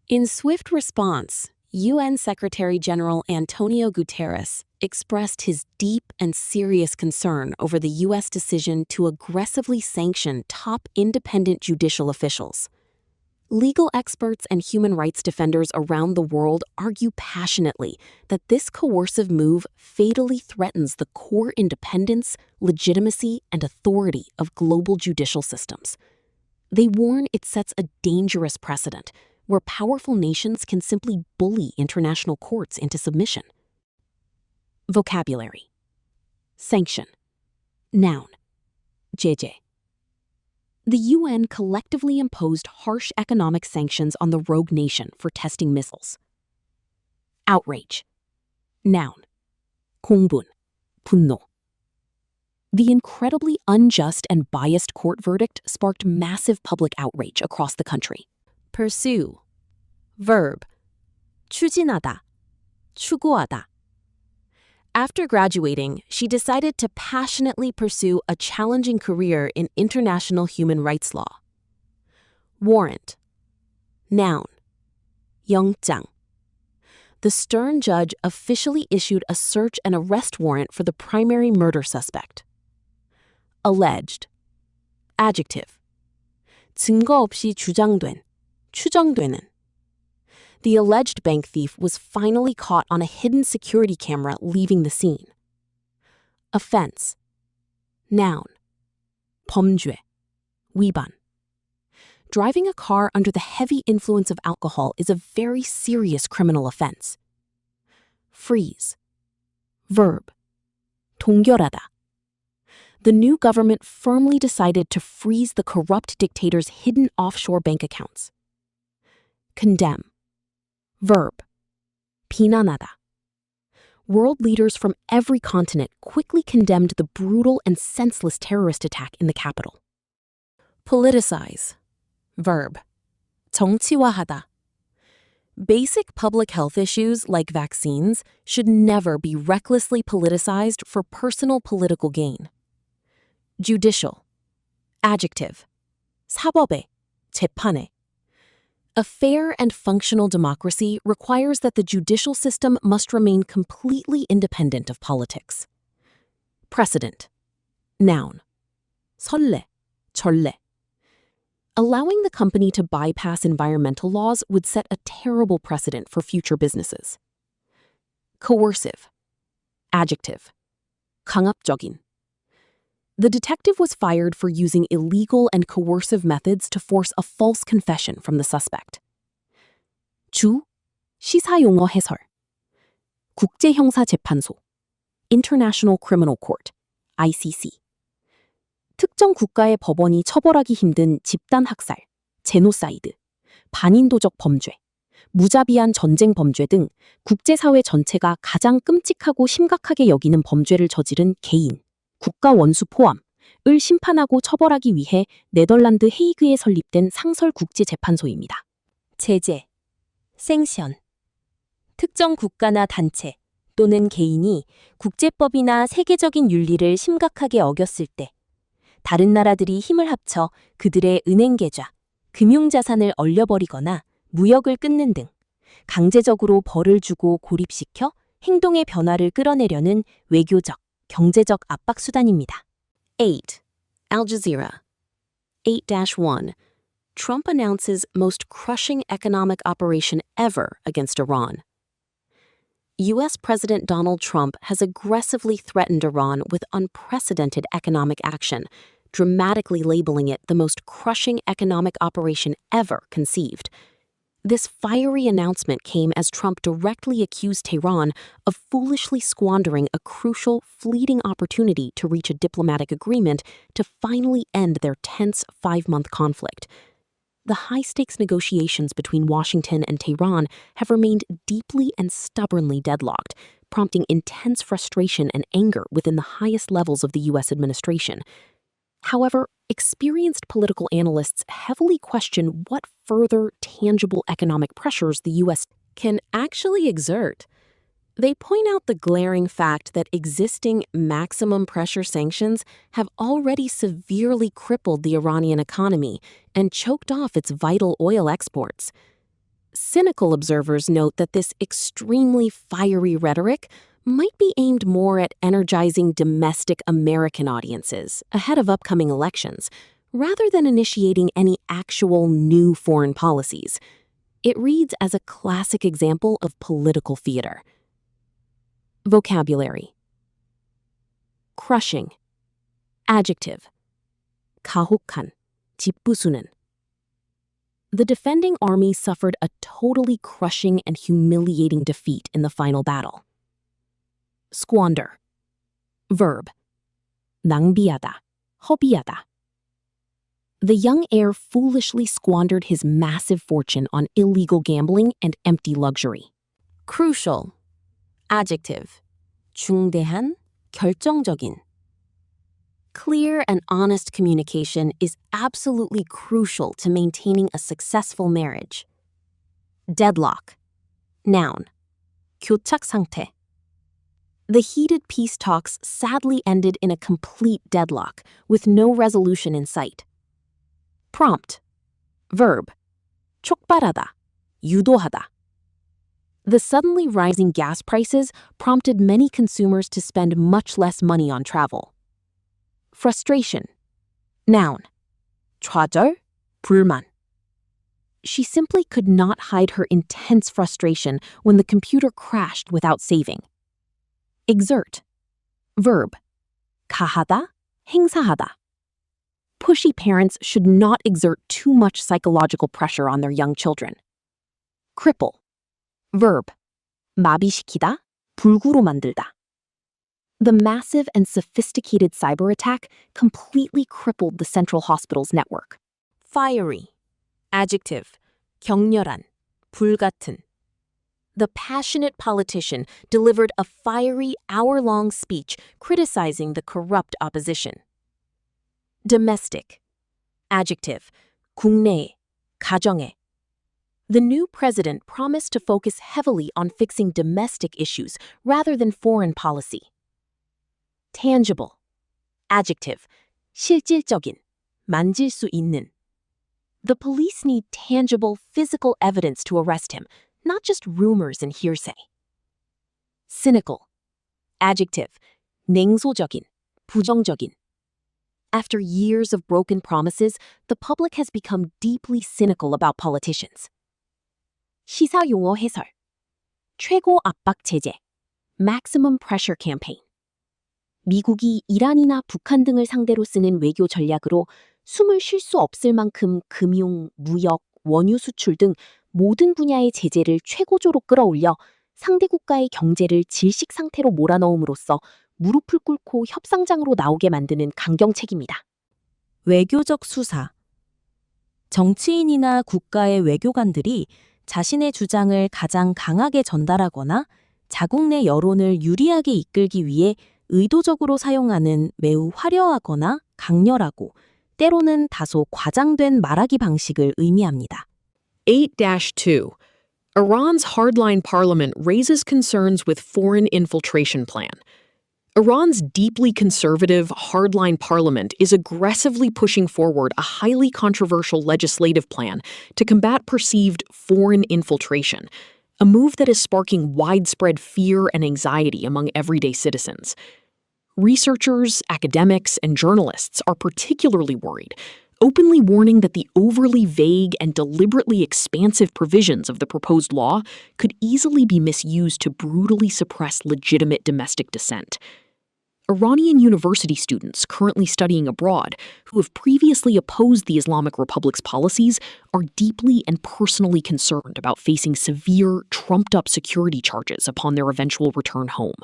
In swift response, UN Secretary General Antonio Guterres expressed his deep and serious concern over the U.S. decision to aggressively sanction top independent judicial officials. Legal experts and human rights defenders around the world argue passionately that this coercive move fatally threatens the core independence, legitimacy, and authority of global judicial systems. They warn it sets a dangerous precedent where powerful nations can simply bully international courts into submission. Vocabulary. Sanction. Noun. 제재. The UN collectively imposed harsh economic sanctions on the rogue nation for testing missiles. Outrage. Noun. 공분, 분노. The incredibly unjust and biased court verdict sparked massive public outrage across the country. Pursue. Verb. 추진하다, 추구하다. After graduating, she decided to passionately pursue a challenging career in international human rights law. Warrant. Noun. 영장. The stern judge officially issued a search and arrest warrant for the primary murder suspect. Alleged. Adjective. 증거 없이 주장된, 추정되는. The alleged bank thief was finally caught on a hidden security camera leaving the scene. Offense. Noun. 범죄. 위반. Driving a car under the heavy influence of alcohol is a very serious criminal offense. Freeze. Verb. 동결하다. The new government firmly decided to freeze the corrupt dictator's hidden offshore bank accounts. Condemn. Verb. 비난하다. World leaders from every continent quickly condemned the brutal and senseless terrorist attack in the capital. Politicize. Verb. 정치화하다. Basic public health issues like vaccines should never be recklessly politicized for personal political gain. Judicial. Adjective. 사법에, 재판에. A fair and functional democracy requires that the judicial system must remain completely independent of politics. Precedent. Noun. 선례, 전례. Allowing the company to bypass environmental laws would set a terrible precedent for future businesses. Coercive. Adjective. 강압적인. The detective was fired for using illegal and coercive methods to force a false confession from the suspect. 주, 시사용어 해설. 국제형사재판소, International Criminal Court, ICC. 특정 국가의 법원이 처벌하기 힘든 집단학살, 제노사이드, 반인도적 범죄, 무자비한 전쟁 범죄 등 국제사회 전체가 가장 끔찍하고 심각하게 여기는 범죄를 저지른 개인, 국가 원수 포함을 심판하고 처벌하기 위해 네덜란드 헤이그에 설립된 상설 국제재판소입니다. 제재, 생션. 특정 국가나 단체 또는 개인이 국제법이나 세계적인 윤리를 심각하게 어겼을 때 다른 나라들이 힘을 합쳐 그들의 은행 계좌, 금융자산을 얼려버리거나 무역을 끊는 등 강제적으로 벌을 주고 고립시켜 행동의 변화를 끌어내려는 외교적, 경제적 압박 수단입니다. 8. Al Jazeera. 8-1. Trump announces most crushing economic operation ever against Iran. U.S. President Donald Trump has aggressively threatened Iran with unprecedented economic action, dramatically labeling it the most crushing economic operation ever conceived. This fiery announcement came as Trump directly accused Tehran of foolishly squandering a crucial, fleeting opportunity to reach a diplomatic agreement to finally end their tense 5-month conflict. The high-stakes negotiations between Washington and Tehran have remained deeply and stubbornly deadlocked, prompting intense frustration and anger within the highest levels of the U.S. administration. However, experienced political analysts heavily question what further tangible economic pressures the U.S. can actually exert. They point out the glaring fact that existing maximum pressure sanctions have already severely crippled the Iranian economy and choked off its vital oil exports. Cynical observers note that this extremely fiery rhetoric might be aimed more at energizing domestic American audiences ahead of upcoming elections, rather than initiating any actual new foreign policies. It reads as a classic example of political theater. Vocabulary. Crushing. Adjective. 가혹한, 짓부수는. The defending army suffered a totally crushing and humiliating defeat in the final battle. Squander. Verb. 낭비하다, 허비하다. The young heir foolishly squandered his massive fortune on illegal gambling and empty luxury. Crucial. Adjective. 중대한, 결정적인. Clear and honest communication is absolutely crucial to maintaining a successful marriage. Deadlock. Noun. 교착 상태. The heated peace talks sadly ended in a complete deadlock, with no resolution in sight. Prompt. Verb. 촉발하다, 유도하다. The suddenly rising gas prices prompted many consumers to spend much less money on travel. Frustration. Noun. 좌절, 불만. She simply could not hide her intense frustration when the computer crashed without saving. Exert. Verb. 가하다, 행사하다. Pushy parents should not exert too much psychological pressure on their young children. Cripple. Verb. 마비시키다, 불구로 만들다. The massive and sophisticated cyber attack completely crippled the central hospital's network. Fiery. Adjective. 격렬한, 불같은. The passionate politician delivered a fiery, hour-long speech criticizing the corrupt opposition. Domestic. Adjective. 국내에, 가정에. The new president promised to focus heavily on fixing domestic issues rather than foreign policy. Tangible. Adjective. 실질적인, 만질 수 있는. The police need tangible, physical evidence to arrest him, not just rumors and hearsay. Cynical. Adjective. 냉소적인, 부정적인. After years of broken promises, the public has become deeply cynical about politicians. 시사용어 해설. 최고 압박 제재. Maximum pressure campaign. 미국이 이란이나 북한 등을 상대로 쓰는 외교 전략으로 숨을 쉴 수 없을 만큼 금융, 무역, 원유 수출 등 모든 분야의 제재를 최고조로 끌어올려 상대 국가의 경제를 질식 상태로 몰아넣음으로써 무릎을 꿇고 협상장으로 나오게 만드는 강경책입니다. 외교적 수사. 정치인이나 국가의 외교관들이 자신의 주장을 가장 강하게 전달하거나 자국 내 여론을 유리하게 이끌기 위해 의도적으로 사용하는 매우 화려하거나 강렬하고 때로는 다소 과장된 말하기 방식을 의미합니다. 8-2. Iran's hardline parliament raises concerns with foreign infiltration plan. Iran's deeply conservative, hardline parliament is aggressively pushing forward a highly controversial legislative plan to combat perceived foreign infiltration, a move that is sparking widespread fear and anxiety among everyday citizens. Researchers, academics, and journalists are particularly worried, openly warning that the overly vague and deliberately expansive provisions of the proposed law could easily be misused to brutally suppress legitimate domestic dissent. Iranian university students currently studying abroad who have previously opposed the Islamic Republic's policies are deeply and personally concerned about facing severe, trumped-up security charges upon their eventual return home.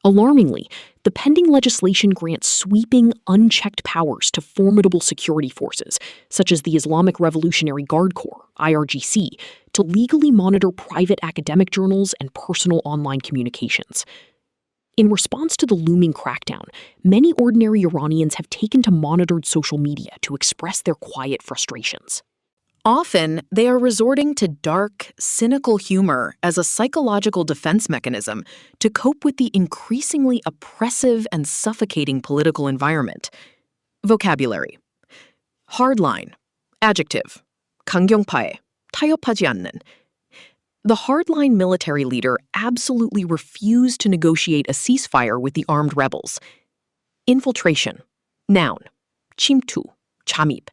Alarmingly, the pending legislation grants sweeping, unchecked powers to formidable security forces, such as the Islamic Revolutionary Guard Corps, IRGC, to legally monitor private academic journals and personal online communications. In response to the looming crackdown, many ordinary Iranians have taken to monitored social media to express their quiet frustrations. Often, they are resorting to dark, cynical humor as a psychological defense mechanism to cope with the increasingly oppressive and suffocating political environment. Vocabulary. Hardline. Adjective. 강경파에, 타협하지 않는. The hardline military leader absolutely refused to negotiate a ceasefire with the armed rebels. Infiltration. Noun. 침투, 잠입.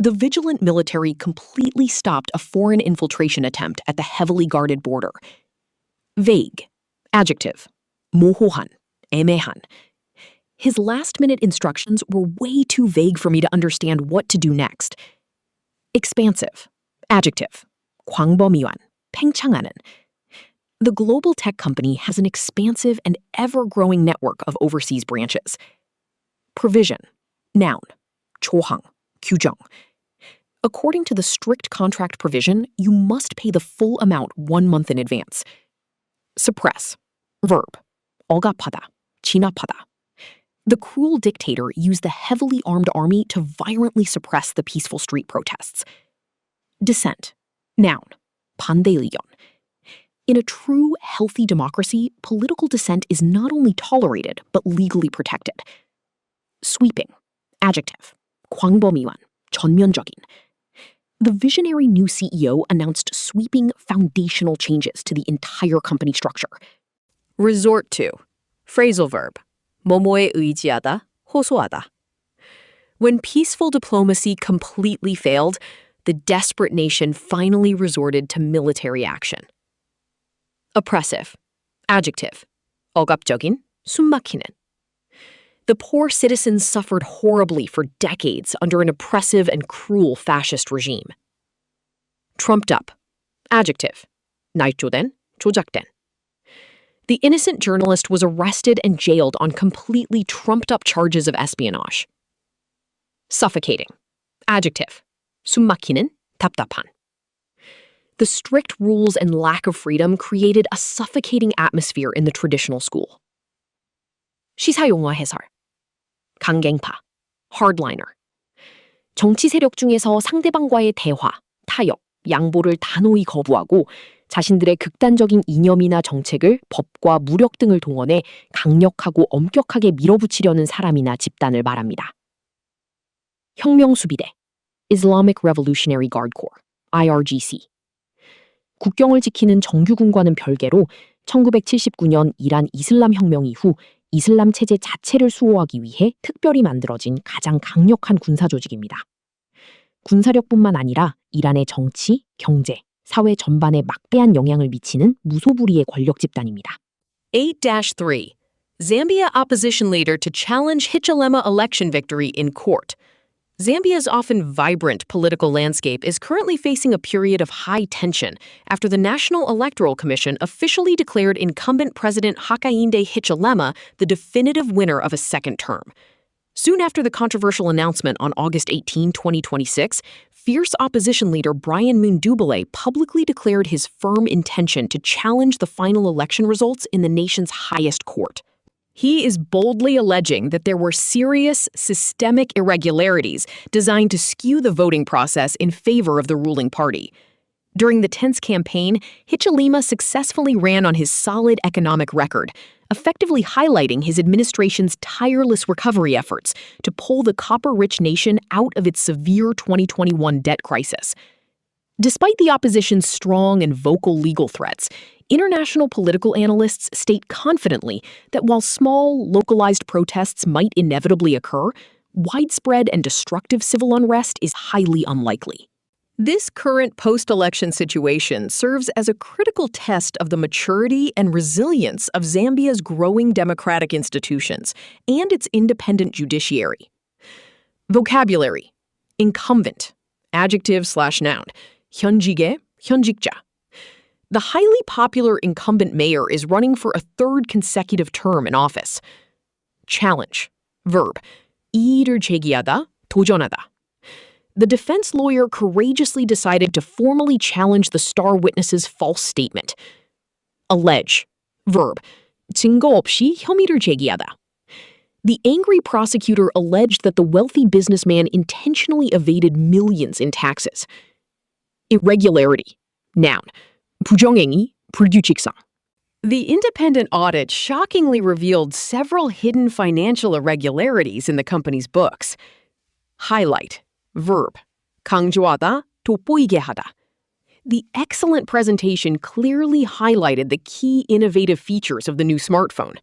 The vigilant military completely stopped a foreign infiltration attempt at the heavily guarded border. Vague. Adjective. 모호한, 애매한. His last-minute instructions were way too vague for me to understand what to do next. Expansive. Adjective. 광범위한, 팽창하는. The global tech company has an expansive and ever-growing network of overseas branches. provision, noun, 조항, 규정. According to the strict contract provision, you must pay the full amount 1 month in advance. Suppress, verb, 억압하다, 진압하다. The cruel dictator used the heavily armed army to violently suppress the peaceful street protests. Dissent, noun, 반대 의견. In a true, healthy democracy, political dissent is not only tolerated, but legally protected. Sweeping, adjective, 광범위한, 전면적인. The visionary new CEO announced sweeping foundational changes to the entire company structure. Resort to, phrasal verb, 뭐뭐에 의지하다, 호소하다. When peaceful diplomacy completely failed, the desperate nation finally resorted to military action. Oppressive, adjective, 억압적인, 숨막히는. The poor citizens suffered horribly for decades under an oppressive and cruel fascist regime. Trumped up, adjective, 날조된, 조작된. The innocent journalist was arrested and jailed on completely trumped-up charges of espionage. Suffocating, adjective, 숨막히는, 답답한. The strict rules and lack of freedom created a suffocating atmosphere in the traditional school. 시사용어 해설, 강갱파, hardliner. 정치 세력 중에서 상대방과의 대화, 타협, 양보를 단호히 거부하고 자신들의 극단적인 이념이나 정책을 법과 무력 등을 동원해 강력하고 엄격하게 밀어붙이려는 사람이나 집단을 말합니다. 혁명수비대, Islamic Revolutionary Guard Corps, IRGC. 국경을 지키는 정규군과는 별개로 1979년 이란 이슬람 혁명 이후 이슬람 체제 자체를 수호하기 위해 특별히 만들어진 가장 강력한 군사 조직입니다. 군사력뿐만 아니라 이란의 정치, 경제, 사회 전반에 막대한 영향을 미치는 무소불위의 권력 집단입니다. 8-3. Zambia opposition leader to challenge Hichilema election victory in court. Zambia's often vibrant political landscape is currently facing a period of high tension after the National Electoral Commission officially declared incumbent President Hakainde Hichilema the definitive winner of a second term. Soon after the controversial announcement on August 18, 2026, fierce opposition leader Brian Mundubile publicly declared his firm intention to challenge the final election results in the nation's highest court. He is boldly alleging that there were serious, systemic irregularities designed to skew the voting process in favor of the ruling party. During the tense campaign, Hichilema successfully ran on his solid economic record, effectively highlighting his administration's tireless recovery efforts to pull the copper-rich nation out of its severe 2021 debt crisis. Despite the opposition's strong and vocal legal threats, international political analysts state confidently that while small, localized protests might inevitably occur, widespread and destructive civil unrest is highly unlikely. This current post-election situation serves as a critical test of the maturity and resilience of Zambia's growing democratic institutions and its independent judiciary. Vocabulary: incumbent, adjective/noun, 현직의, 현직자. The highly popular incumbent mayor is running for a third consecutive term in office. Challenge, verb, 이의를 제기하다, 도전하다. The defense lawyer courageously decided to formally challenge the star witness's false statement. Allege, verb, 증거 없이 혐의를 제기하다. The angry prosecutor alleged that the wealthy businessman intentionally evaded millions in taxes. Irregularity, noun, 부정행위, 불규칙성. The independent audit shockingly revealed several hidden financial irregularities in the company's books. Highlight, verb, 강조하다, 돋보이게 하다. The excellent presentation clearly highlighted the key innovative features of the new smartphone.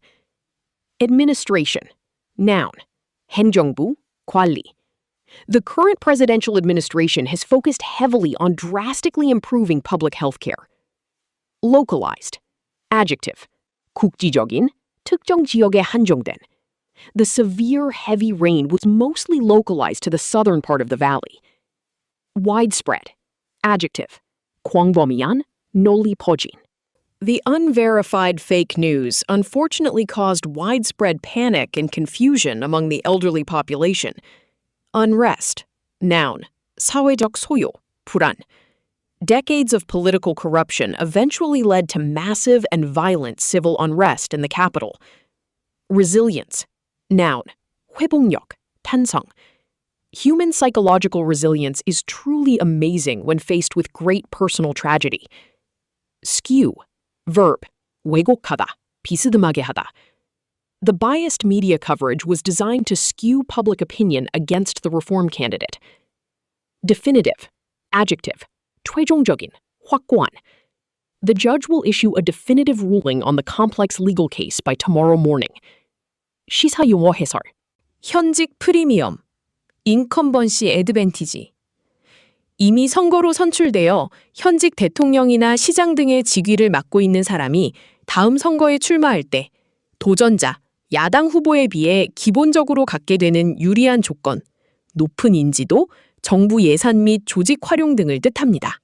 Administration, noun, 행정부, 관리. The current presidential administration has focused heavily on drastically improving public health care. Localized, adjective, 국지적인, 특정 지역에 한정된. The severe heavy rain was mostly localized to the southern part of the valley. Widespread, adjective, 광범위한, 널리 퍼진. The unverified fake news unfortunately caused widespread panic and confusion among the elderly population. Unrest. Noun. 사회적 소요. 불안. Decades of political corruption eventually led to massive and violent civil unrest in the capital. Resilience. Noun. 회복력. 탄성. Human psychological resilience is truly amazing when faced with great personal tragedy. Skew. Verb. 왜곡하다. 비스듬하게 하다. The biased media coverage was designed to skew public opinion against the reform candidate. Definitive. Adjective. 최종적인. 확고한. The judge will issue a definitive ruling on the complex legal case by tomorrow morning. 시사용어 해설. 현직 프리미엄, 인컴번시 애드밴티지. 이미 선거로 선출되어 현직 대통령이나 시장 등의 직위를 맡고 있는 사람이 다음 선거에 출마할 때 도전자, 야당 후보에 비해 기본적으로 갖게 되는 유리한 조건, 높은 인지도, 정부 예산 및 조직 활용 등을 뜻합니다.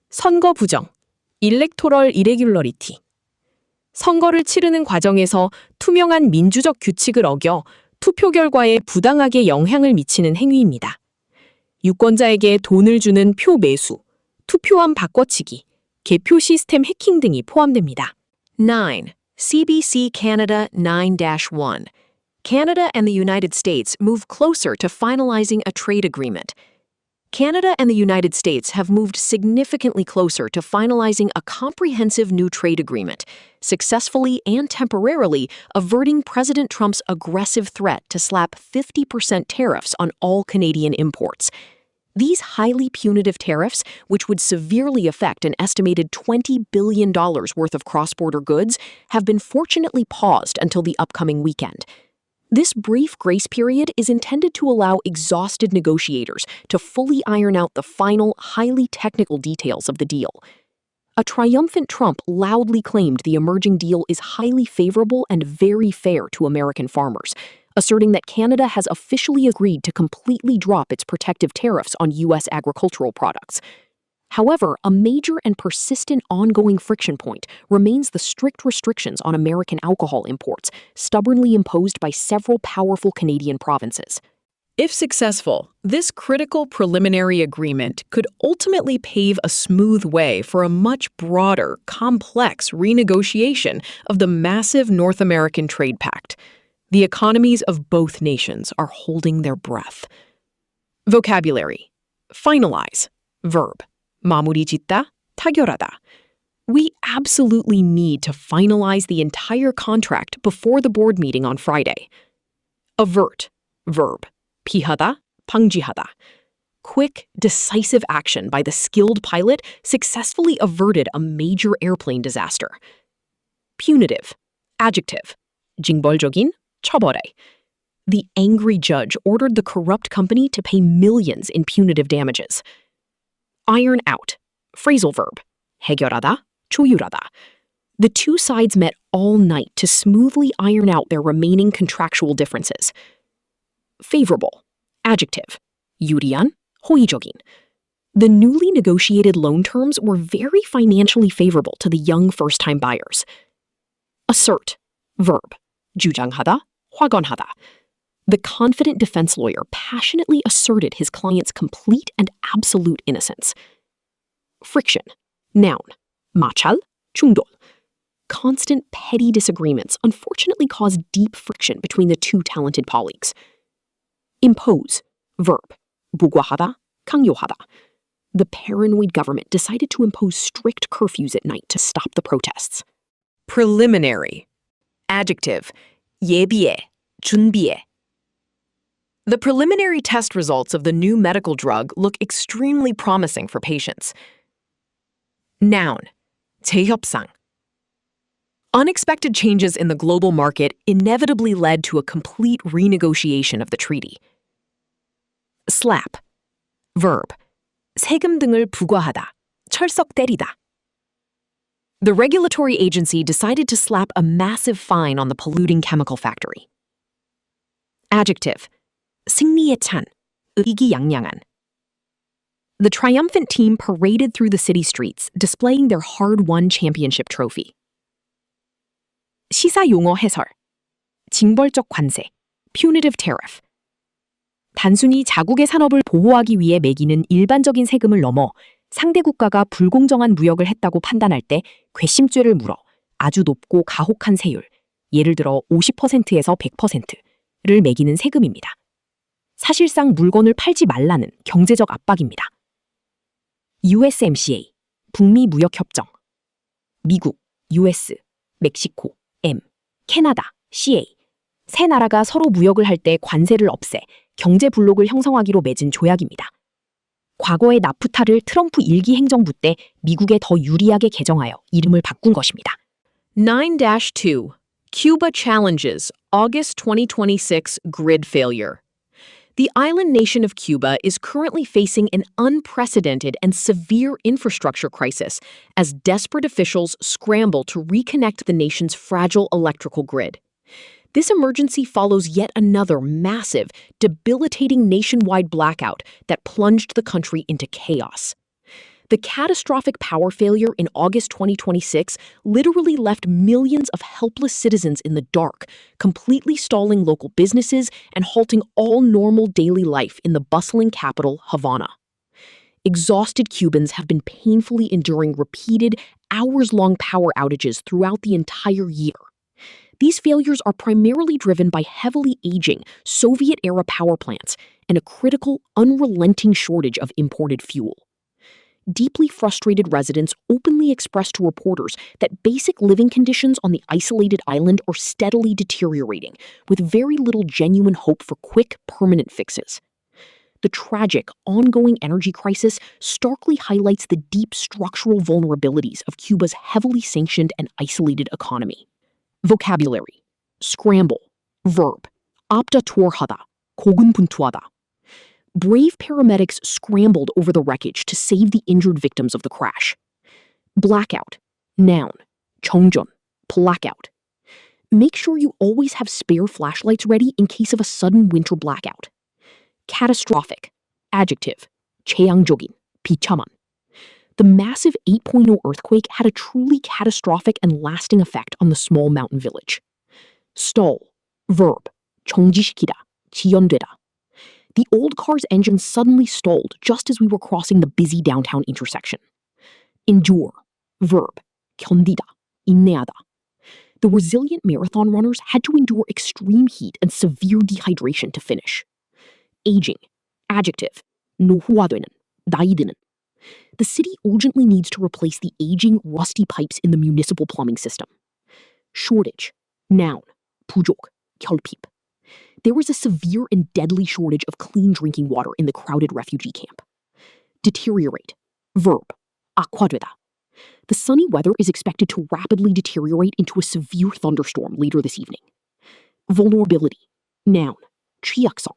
선거 부정, electoral irregularity. 선거를 치르는 과정에서 투명한 민주적 규칙을 어겨 투표 결과에 부당하게 영향을 미치는 행위입니다. 유권자에게 돈을 주는 표 매수, 투표함 바꿔치기, 개표 시스템 해킹 등이 포함됩니다. 9. CBC Canada 9-1. Canada and the United States move closer to finalizing a trade agreement. Canada and the United States have moved significantly closer to finalizing a comprehensive new trade agreement, successfully and temporarily averting President Trump's aggressive threat to slap 50% tariffs on all Canadian imports. These highly punitive tariffs, which would severely affect an estimated $20 billion worth of cross-border goods, have been fortunately paused until the upcoming weekend. This brief grace period is intended to allow exhausted negotiators to fully iron out the final, highly technical details of the deal. A triumphant Trump loudly claimed the emerging deal is highly favorable and very fair to American farmers, asserting that Canada has officially agreed to completely drop its protective tariffs on U.S. agricultural products. However, a major and persistent ongoing friction point remains the strict restrictions on American alcohol imports, stubbornly imposed by several powerful Canadian provinces. If successful, this critical preliminary agreement could ultimately pave a smooth way for a much broader, complex renegotiation of the massive North American trade pact. The economies of both nations are holding their breath. Vocabulary. Finalize. Verb. 마무리 짓다, 타결하다. We absolutely need to finalize the entire contract before the board meeting on Friday. Avert. Verb. 피하다, 방지하다. Quick, decisive action by the skilled pilot successfully averted a major airplane disaster. Punitive. Adjective. 징벌적인, 처벌해. The angry judge ordered the corrupt company to pay millions in punitive damages. Iron out. Phrasal verb. 해결하다, 조율하다. The two sides met all night to smoothly iron out their remaining contractual differences. Favorable. Adjective. 유리한, 호의적인. The newly negotiated loan terms were very financially favorable to the young first-time buyers. Assert. Verb. 주장하다, 확언하다. The confident defense lawyer passionately asserted his client's complete and absolute innocence. Friction. Noun. 마찰, 충돌. Constant petty disagreements unfortunately caused deep friction between the two talented colleagues. Impose. Verb. 부과하다, 강요하다. The paranoid government decided to impose strict curfews at night to stop the protests. Preliminary. Adjective. 예비해, 준비해. The preliminary test results of the new medical drug look extremely promising for patients. Noun. 재협상. Unexpected changes in the global market inevitably led to a complete renegotiation of the treaty. Slap. Verb. 세금 등을 부과하다, 철석 때리다. The regulatory agency decided to slap a massive fine on the polluting chemical factory. Adjective. 승리에 찬, 의기양양한. The triumphant team paraded through the city streets, displaying their hard-won championship trophy. 시사 용어 해설. 징벌적 관세, punitive tariff. 단순히 자국의 산업을 보호하기 위해 매기는 일반적인 세금을 넘어 상대 국가가 불공정한 무역을 했다고 판단할 때 괘씸죄를 물어 아주 높고 가혹한 세율, 예를 들어 50%에서 100%를 매기는 세금입니다. 사실상 물건을 팔지 말라는 경제적 압박입니다. USMCA, 북미 무역협정. 미국, US, 멕시코, M, 캐나다, CA. 세 나라가 서로 무역을 할 때 관세를 없애 경제 블록을 형성하기로 맺은 조약입니다. 과거의 나프타를 트럼프 1기 행정부 때 미국에 더 유리하게 개정하여 이름을 바꾼 것입니다. 9-2. Cuba challenges August 2026 grid failure. The island nation of Cuba is currently facing an unprecedented and severe infrastructure crisis as desperate officials scramble to reconnect the nation's fragile electrical grid. This emergency follows yet another massive, debilitating nationwide blackout that plunged the country into chaos. The catastrophic power failure in August 2026 literally left millions of helpless citizens in the dark, completely stalling local businesses and halting all normal daily life in the bustling capital, Havana. Exhausted Cubans have been painfully enduring repeated, hours-long power outages throughout the entire year. These failures are primarily driven by heavily aging Soviet-era power plants and a critical, unrelenting shortage of imported fuel. Deeply frustrated residents openly expressed to reporters that basic living conditions on the isolated island are steadily deteriorating, with very little genuine hope for quick, permanent fixes. The tragic, ongoing energy crisis starkly highlights the deep structural vulnerabilities of Cuba's heavily sanctioned and isolated economy. Vocabulary. Scramble. Verb. 앞다투어하다. 고군분투하다. Brave paramedics scrambled over the wreckage to save the injured victims of the crash. Blackout. Noun. 정전. Blackout. Make sure you always have spare flashlights ready in case of a sudden winter blackout. Catastrophic. Adjective. 재앙적인. 비참한. The massive 8.0 earthquake had a truly catastrophic and lasting effect on the small mountain village. Stall. Verb. 정지시키다. 지연되다. The old car's engine suddenly stalled just as we were crossing the busy downtown intersection. Endure. Verb. 견디다. 인내하다. The resilient marathon runners had to endure extreme heat and severe dehydration to finish. Aging. Adjective. 노후화되는. 나이 드는. The city urgently needs to replace the aging, rusty pipes in the municipal plumbing system. Shortage. Noun. 부족. 결핍. There was a severe and deadly shortage of clean drinking water in the crowded refugee camp. Deteriorate. Verb. 악화되다. The sunny weather is expected to rapidly deteriorate into a severe thunderstorm later this evening. Vulnerability. Noun. 취약성.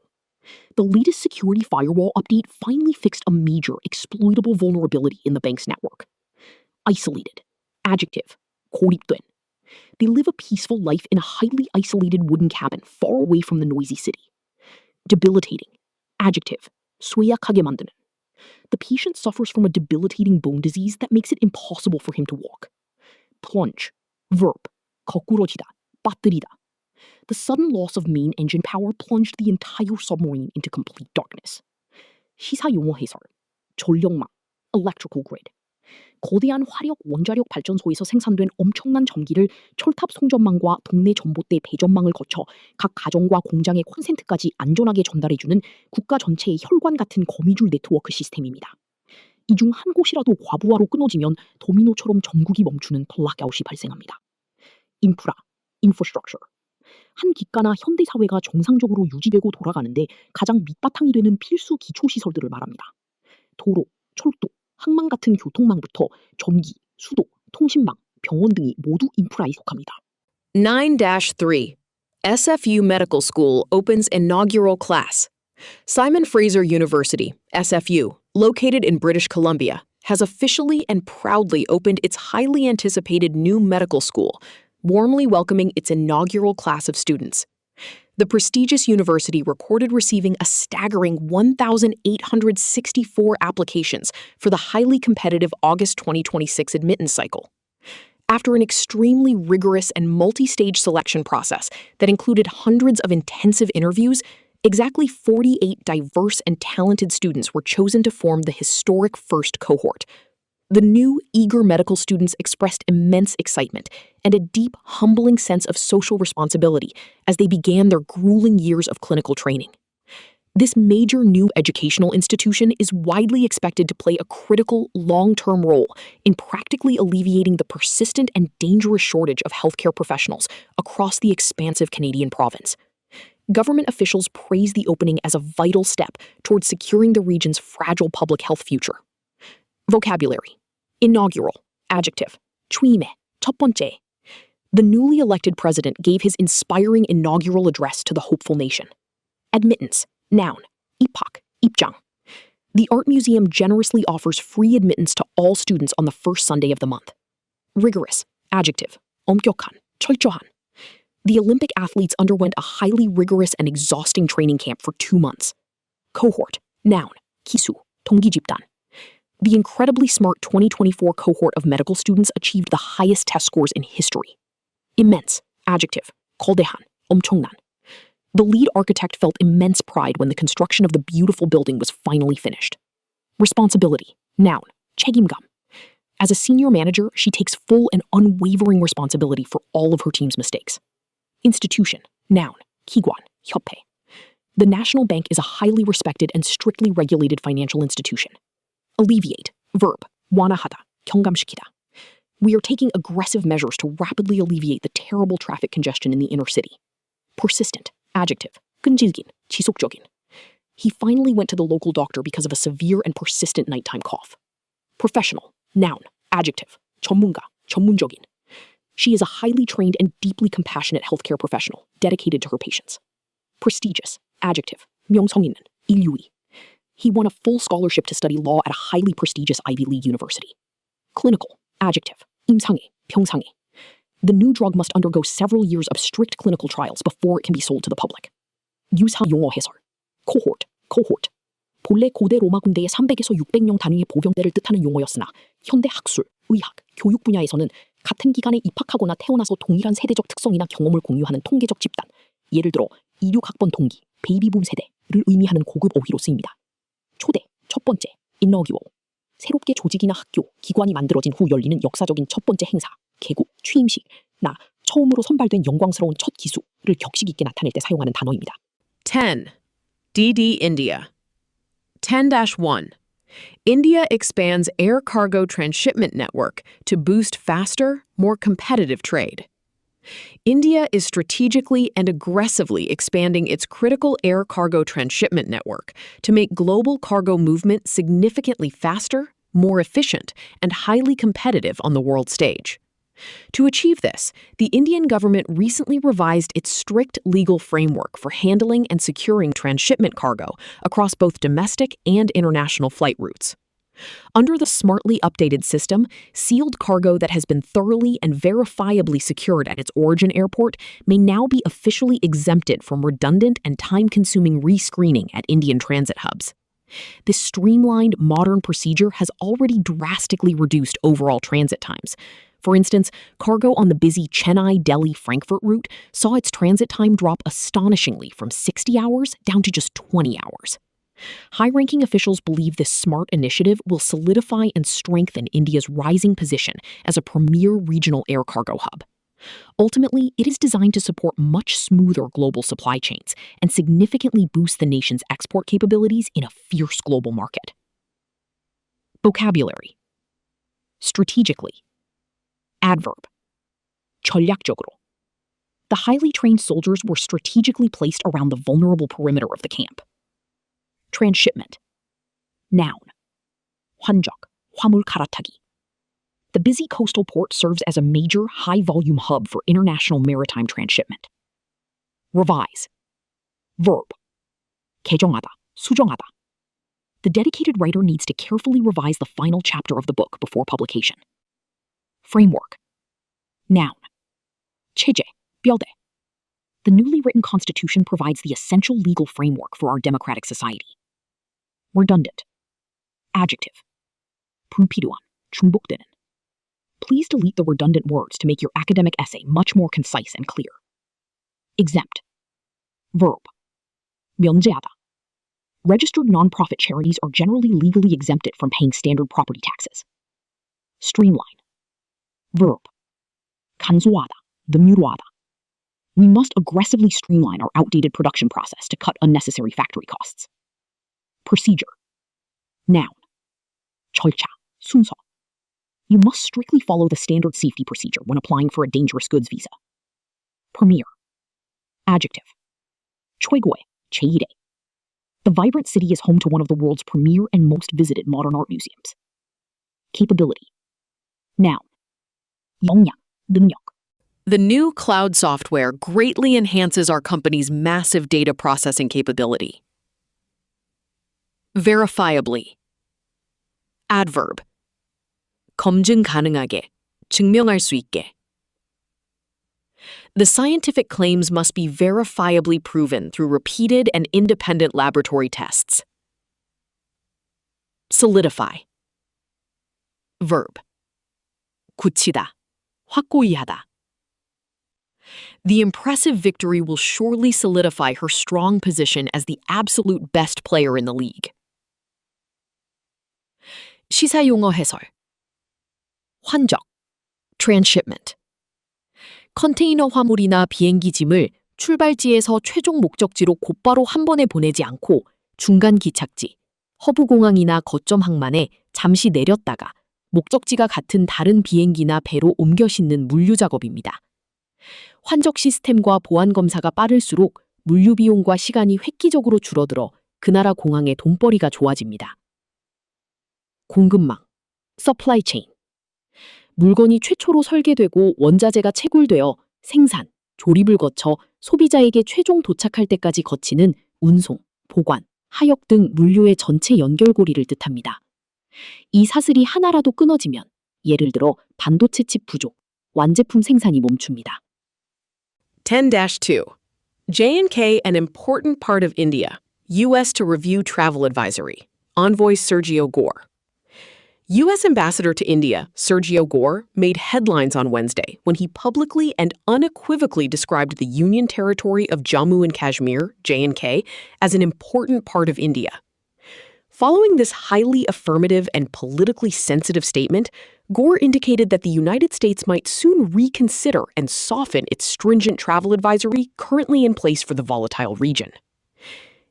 The latest security firewall update finally fixed a major exploitable vulnerability in the bank's network. Isolated. Adjective. 고립된. They live a peaceful life in a highly isolated wooden cabin far away from the noisy city. Debilitating. Adjective. 쇠약하게 만드는. The patient suffers from a debilitating bone disease that makes it impossible for him to walk. Plunge. Verb. 거꾸러지다. 빠뜨리다. The sudden loss of main engine power plunged the entire submarine into complete darkness. 시사 용어 해설. 전력망. Electrical grid. 거대한 화력 원자력 발전소에서 생산된 엄청난 전기를 철탑 송전망과 동네 전봇대 배전망을 거쳐 각 가정과 공장의 콘센트까지 안전하게 전달해주는 국가 전체의 혈관 같은 거미줄 네트워크 시스템입니다. 이 중 한 곳이라도 과부하로 끊어지면 도미노처럼 전국이 멈추는 블랙아웃이 발생합니다. 인프라, infrastructure. 한 기가나 현대사회가 정상적으로 유지되고 돌아가는데 가장 밑바탕이 되는 필수 기초시설들을 말합니다. 도로, 철도, 항만 같은 교통망부터 전기, 수도, 통신망, 병원 등이 모두 인프라에 속합니다. 9-3. SFU Medical School opens inaugural class. Simon Fraser University, SFU, located in British Columbia, has officially and proudly opened its highly anticipated new medical school, warmly welcoming its inaugural class of students. The prestigious university recorded receiving a staggering 1,864 applications for the highly competitive August 2026 admittance cycle. After an extremely rigorous and multi-stage selection process that included hundreds of intensive interviews, exactly 48 diverse and talented students were chosen to form the historic first cohort. The new, eager medical students expressed immense excitement and a deep, humbling sense of social responsibility as they began their grueling years of clinical training. This major new educational institution is widely expected to play a critical, long-term role in practically alleviating the persistent and dangerous shortage of healthcare professionals across the expansive Canadian province. Government officials praise the opening as a vital step towards securing the region's fragile public health future. Vocabulary. Inaugural. Adjective. 취임해. 첫 번째. The newly elected president gave his inspiring inaugural address to the hopeful nation. Admittance. Noun. 입학. 입장. The art museum generously offers free admittance to all students on the first Sunday of the month. Rigorous. Adjective. 엄격한. 철저한. The Olympic athletes underwent a highly rigorous and exhausting training camp for 2 months. Cohort. Noun. 기수. 동기 집단. The incredibly smart 2024 cohort of medical students achieved the highest test scores in history. Immense. Adjective. 거대한. 엄청난. The lead architect felt immense pride when the construction of the beautiful building was finally finished. Responsibility. Noun. 책임감. As a senior manager, she takes full and unwavering responsibility for all of her team's mistakes. Institution. Noun. 기관. 협회. The National Bank is a highly respected and strictly regulated financial institution. Alleviate. Verb. 완화하다. 경감시키다. We are taking aggressive measures to rapidly alleviate the terrible traffic congestion in the inner city. Persistent. Adjective. 끈질긴. 지속적인. He finally went to the local doctor because of a severe and persistent nighttime cough. Professional. Noun. Adjective. 전문가. 전문적인. She is a highly trained and deeply compassionate healthcare professional, dedicated to her patients. Prestigious. Adjective. 명성 있는. 인류의. He won a full scholarship to study law at a highly prestigious Ivy League university. Clinical. Adjective. 임상해. 병상해. The new drug must undergo several years of strict clinical trials before it can be sold to the public. 유사 용어 해설. Cohort. 본래 고대 로마 군대의 300에서 600명 단위의 보병대를 뜻하는 용어였으나 현대 학술, 의학, 교육 분야에서는 같은 기간에 입학하거나 태어나서 동일한 세대적 특성이나 경험을 공유하는 통계적 집단, 예를 들어 26학번 동기, 베이비붐 세대를 의미하는 고급 어휘로 쓰입니다. 초대, 첫 번째, inaugural. 새롭게 조직이나 학교, 기관이 만들어진 후 열리는 역사적인 첫 번째 행사, 개국, 취임식, 처음으로 선발된 영광스러운 첫 기수를 격식 있게 나타낼 때 사용하는 단어입니다. 10. DD India. 10-1. India expands air cargo transshipment network to boost faster, more competitive trade. India is strategically and aggressively expanding its critical air cargo transshipment network to make global cargo movement significantly faster, more efficient, and highly competitive on the world stage. To achieve this, the Indian government recently revised its strict legal framework for handling and securing transshipment cargo across both domestic and international flight routes. Under the smartly updated system, sealed cargo that has been thoroughly and verifiably secured at its origin airport may now be officially exempted from redundant and time-consuming rescreening at Indian transit hubs. This streamlined, modern procedure has already drastically reduced overall transit times. For instance, cargo on the busy Chennai-Delhi-Frankfurt route saw its transit time drop astonishingly from 60 hours down to just 20 hours. High-ranking officials believe this smart initiative will solidify and strengthen India's rising position as a premier regional air cargo hub. Ultimately, it is designed to support much smoother global supply chains and significantly boost the nation's export capabilities in a fierce global market. Vocabulary. Strategically. Adverb. 전략적으로. The highly trained soldiers were strategically placed around the vulnerable perimeter of the camp. Transshipment. Noun. 환적, 화물 갈아타기. The busy coastal port serves as a major, high-volume hub for international maritime transshipment. Revise. Verb. 개정하다, 수정하다. The dedicated writer needs to carefully revise the final chapter of the book before publication. Framework. Noun. 체제, 뼈대. The newly written Constitution provides the essential legal framework for our democratic society. Redundant. Adjective. 불필요한, 중복되는. Please delete the redundant words to make your academic essay much more concise and clear. Exempt. Verb. 면제하다. Registered nonprofit charities are generally legally exempted from paying standard property taxes. Streamline. Verb. 간소화하다, 능유로하다. We must aggressively streamline our outdated production process to cut unnecessary factory costs. Procedure. Noun. 절차, 순서. You must strictly follow the standard safety procedure when applying for a dangerous goods visa. Premier. Adjective. 최고의, 제1의. The vibrant city is home to one of the world's premier and most visited modern art museums. Capability. Noun. 역량, 능력. The new cloud software greatly enhances our company's massive data processing capability. Verifiably. Adverb. 검증 가능하게, 증명할 수 있게. The scientific claims must be verifiably proven through repeated and independent laboratory tests. Solidify. Verb. 굳히다, 확고히 하다. The impressive victory will surely solidify her strong position as the absolute best player in the league. 시사용어 해설. 환적, transshipment. 컨테이너 화물이나 비행기 짐을 출발지에서 최종 목적지로 곧바로 한 번에 보내지 않고 중간 기착지, 허브공항이나 거점 항만에 잠시 내렸다가 목적지가 같은 다른 비행기나 배로 옮겨 싣는 물류 작업입니다. 환적 시스템과 보안 검사가 빠를수록 물류 비용과 시간이 획기적으로 줄어들어 그 나라 공항의 돈벌이가 좋아집니다. 공급망, supply chain. 물건이 최초로 설계되고 원자재가 채굴되어 생산, 조립을 거쳐 소비자에게 최종 도착할 때까지 거치는 운송, 보관, 하역 등 물류의 전체 연결고리를 뜻합니다. 이 사슬이 하나라도 끊어지면 예를 들어 반도체 칩 부족, 완제품 생산이 멈춥니다. 10-2. J&K an important part of India. U.S. to review travel advisory. Envoy Sergio Gore. U.S. Ambassador to India, Sergio Gore, made headlines on Wednesday when he publicly and unequivocally described the Union Territory of Jammu and Kashmir, J&K, as an important part of India. Following this highly affirmative and politically sensitive statement, Gore indicated that the United States might soon reconsider and soften its stringent travel advisory currently in place for the volatile region.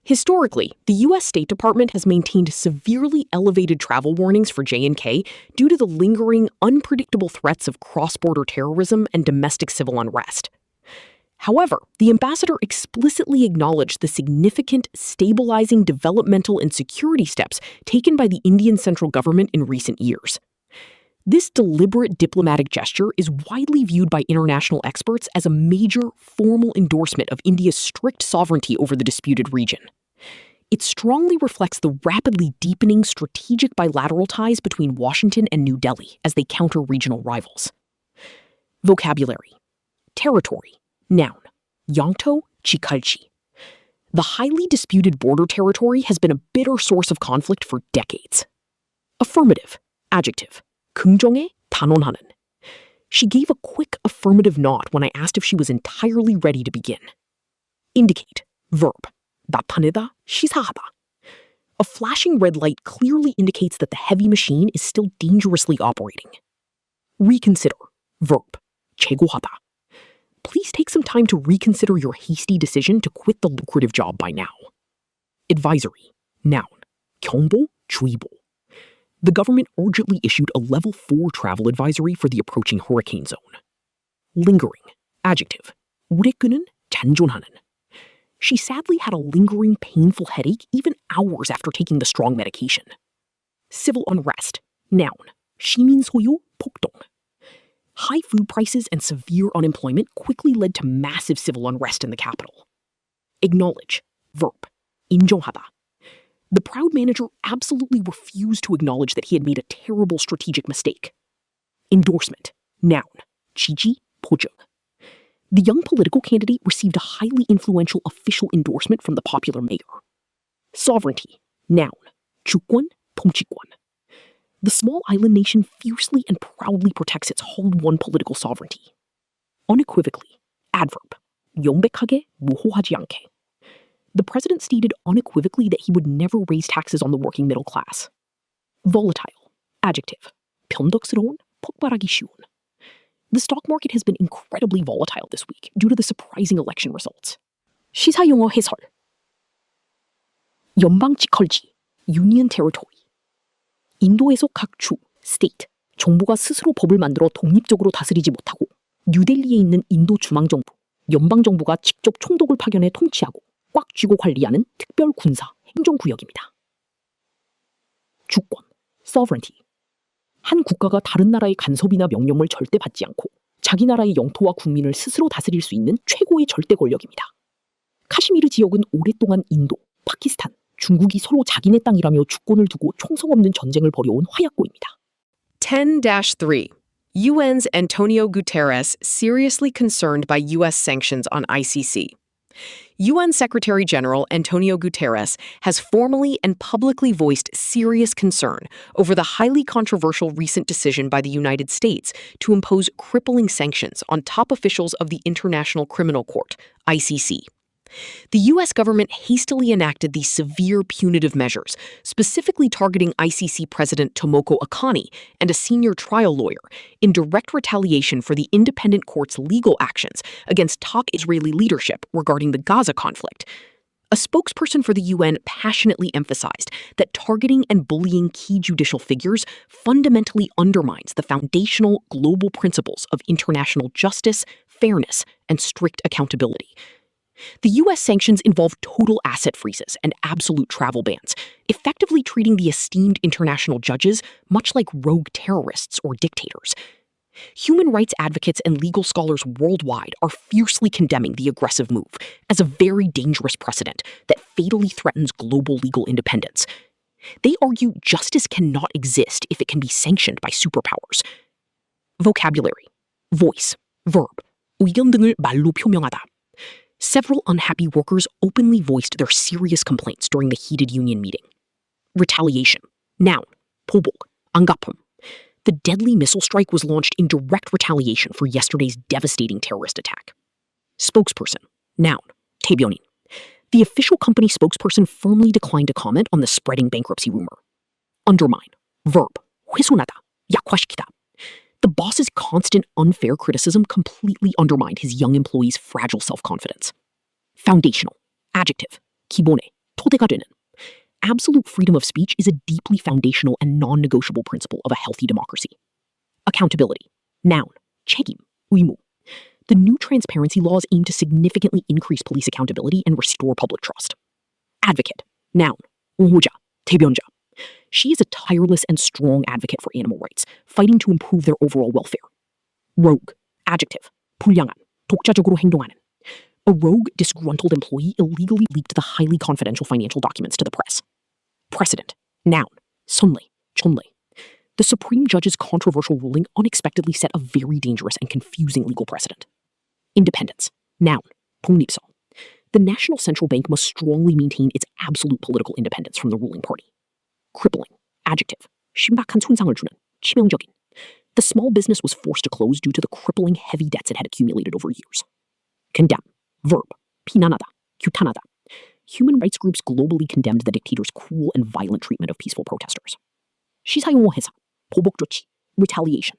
Historically, the U.S. State Department has maintained severely elevated travel warnings for J&K due to the lingering, unpredictable threats of cross-border terrorism and domestic civil unrest. However, the ambassador explicitly acknowledged the significant, stabilizing developmental and security steps taken by the Indian central government in recent years. This deliberate diplomatic gesture is widely viewed by international experts as a major, formal endorsement of India's strict sovereignty over the disputed region. It strongly reflects the rapidly deepening strategic bilateral ties between Washington and New Delhi as they counter regional rivals. Vocabulary. Territory. Noun. Yangto Chikalchi. The highly disputed border territory has been a bitter source of conflict for decades. Affirmative. Adjective. 긍정에 단언하는. She gave a quick affirmative nod when I asked if she was entirely ready to begin. Indicate. Verb. 나타내다, 시사하다. A flashing red light clearly indicates that the heavy machine is still dangerously operating. Reconsider. Verb. 재고하다. Please take some time to reconsider your hasty decision to quit the lucrative job by now. Advisory. Noun. 경보, 주의보. The government urgently issued a level 4 travel advisory for the approaching hurricane zone. Lingering. Adjective. 오래 끄는, 잔존하는. She sadly had a lingering, painful headache even hours after taking the strong medication. Civil unrest. Noun. 시민 소요, 폭동. High food prices and severe unemployment quickly led to massive civil unrest in the capital. Acknowledge. Verb. 인정하다. The proud manager absolutely refused to acknowledge that he had made a terrible strategic mistake. Endorsement. Noun. 지지, 보증. The young political candidate received a highly influential official endorsement from the popular mayor. Sovereignty, noun, 주권, 통치권. The small island nation fiercely and proudly protects its hard-won political sovereignty. Unequivocally, adverb, 명백하게, 모호하지 않게. The president stated unequivocally that he would never raise taxes on the working middle class. Volatile, adjective, 변덕스러운, 폭발하기 쉬운. The stock market has been incredibly volatile this week due to the surprising election results. 시사용어 해설. 연방 지컬지, Union Territory. 인도에서 각 주, state, 정부가 스스로 법을 만들어 독립적으로 다스리지 못하고 뉴델리에 있는 인도 중앙정부, 연방정부가 직접 총독을 파견해 통치하고 꽉 쥐고 관리하는 특별 군사 행정구역입니다. 주권, sovereignty. 한 국가가 다른 나라의 간섭이나 명령을 절대 받지 않고 자기 나라의 영토와 국민을 스스로 다스릴 수 있는 최고의 절대 권력입니다. 카시미르 지역은 오랫동안 인도, 파키스탄, 중국이 서로 자기네 땅이라며 주권을 두고 총성 없는 전쟁을 벌여온 화약고입니다. 10-3. UN's Antonio Guterres seriously concerned by U.S. sanctions on ICC. UN Secretary General Antonio Guterres has formally and publicly voiced serious concern over the highly controversial recent decision by the United States to impose crippling sanctions on top officials of the International Criminal Court, ICC. The U.S. government hastily enacted these severe punitive measures, specifically targeting ICC President Tomoko Akani and a senior trial lawyer, in direct retaliation for the independent court's legal actions against top Israeli leadership regarding the Gaza conflict. A spokesperson for the UN passionately emphasized that targeting and bullying key judicial figures fundamentally undermines the foundational global principles of international justice, fairness, and strict accountability. The U.S. sanctions involve total asset freezes and absolute travel bans, effectively treating the esteemed international judges much like rogue terrorists or dictators. Human rights advocates and legal scholars worldwide are fiercely condemning the aggressive move as a very dangerous precedent that fatally threatens global legal independence. They argue justice cannot exist if it can be sanctioned by superpowers. Vocabulary, voice, verb, 의견 등을 말로 표명하다. Several unhappy workers openly voiced their serious complaints during the heated union meeting. Retaliation, noun, 보복, 안갚음. The deadly missile strike was launched in direct retaliation for yesterday's devastating terrorist attack. Spokesperson, noun, 대변인. The official company spokesperson firmly declined to comment on the spreading bankruptcy rumor. Undermine, verb, 훼손하다, 약화시키다. The boss's constant unfair criticism completely undermined his young employee's fragile self-confidence. Foundational, adjective, 기본에, 토대가 되는. Absolute freedom of speech is a deeply foundational and non-negotiable principle of a healthy democracy. Accountability, noun, 책임, 의무. The new transparency laws aim to significantly increase police accountability and restore public trust. Advocate, noun, 옹호자, 대변자. She is a tireless and strong advocate for animal rights, fighting to improve their overall welfare. Rogue, adjective, 불량한, 독자적으로 행동하는. A rogue, disgruntled employee illegally leaked the highly confidential financial documents to the press. Precedent, noun, 선례, 전례. The Supreme Judge's controversial ruling unexpectedly set a very dangerous and confusing legal precedent. Independence, noun, 독립성. The National Central Bank must strongly maintain its absolute political independence from the ruling party. Crippling, adjective, 심각한 손상을 주는, 치명적인. The small business was forced to close due to the crippling heavy debts it had accumulated over years. Condemn, verb, 비난하다, 규탄하다. Human rights groups globally condemned the dictator's cruel and violent treatment of peaceful protesters. 시사용어 해석, 보복 조치, retaliation.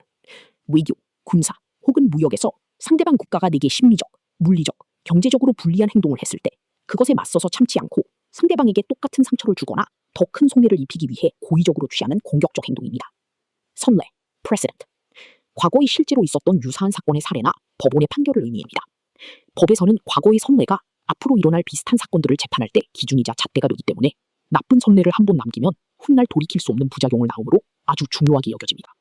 외교, 군사, 혹은 무역에서 상대방 국가가 내게 심리적, 물리적, 경제적으로 불리한 행동을 했을 때 그것에 맞서서 참지 않고 상대방에게 똑같은 상처를 주거나 더 큰 손해를 입히기 위해 고의적으로 취하는 공격적 행동입니다. 선례, precedent. 과거에 실제로 있었던 유사한 사건의 사례나 법원의 판결을 의미합니다. 법에서는 과거의 선례가 앞으로 일어날 비슷한 사건들을 재판할 때 기준이자 잣대가 되기 때문에 나쁜 선례를 한 번 남기면 훗날 돌이킬 수 없는 부작용을 낳으므로 아주 중요하게 여겨집니다.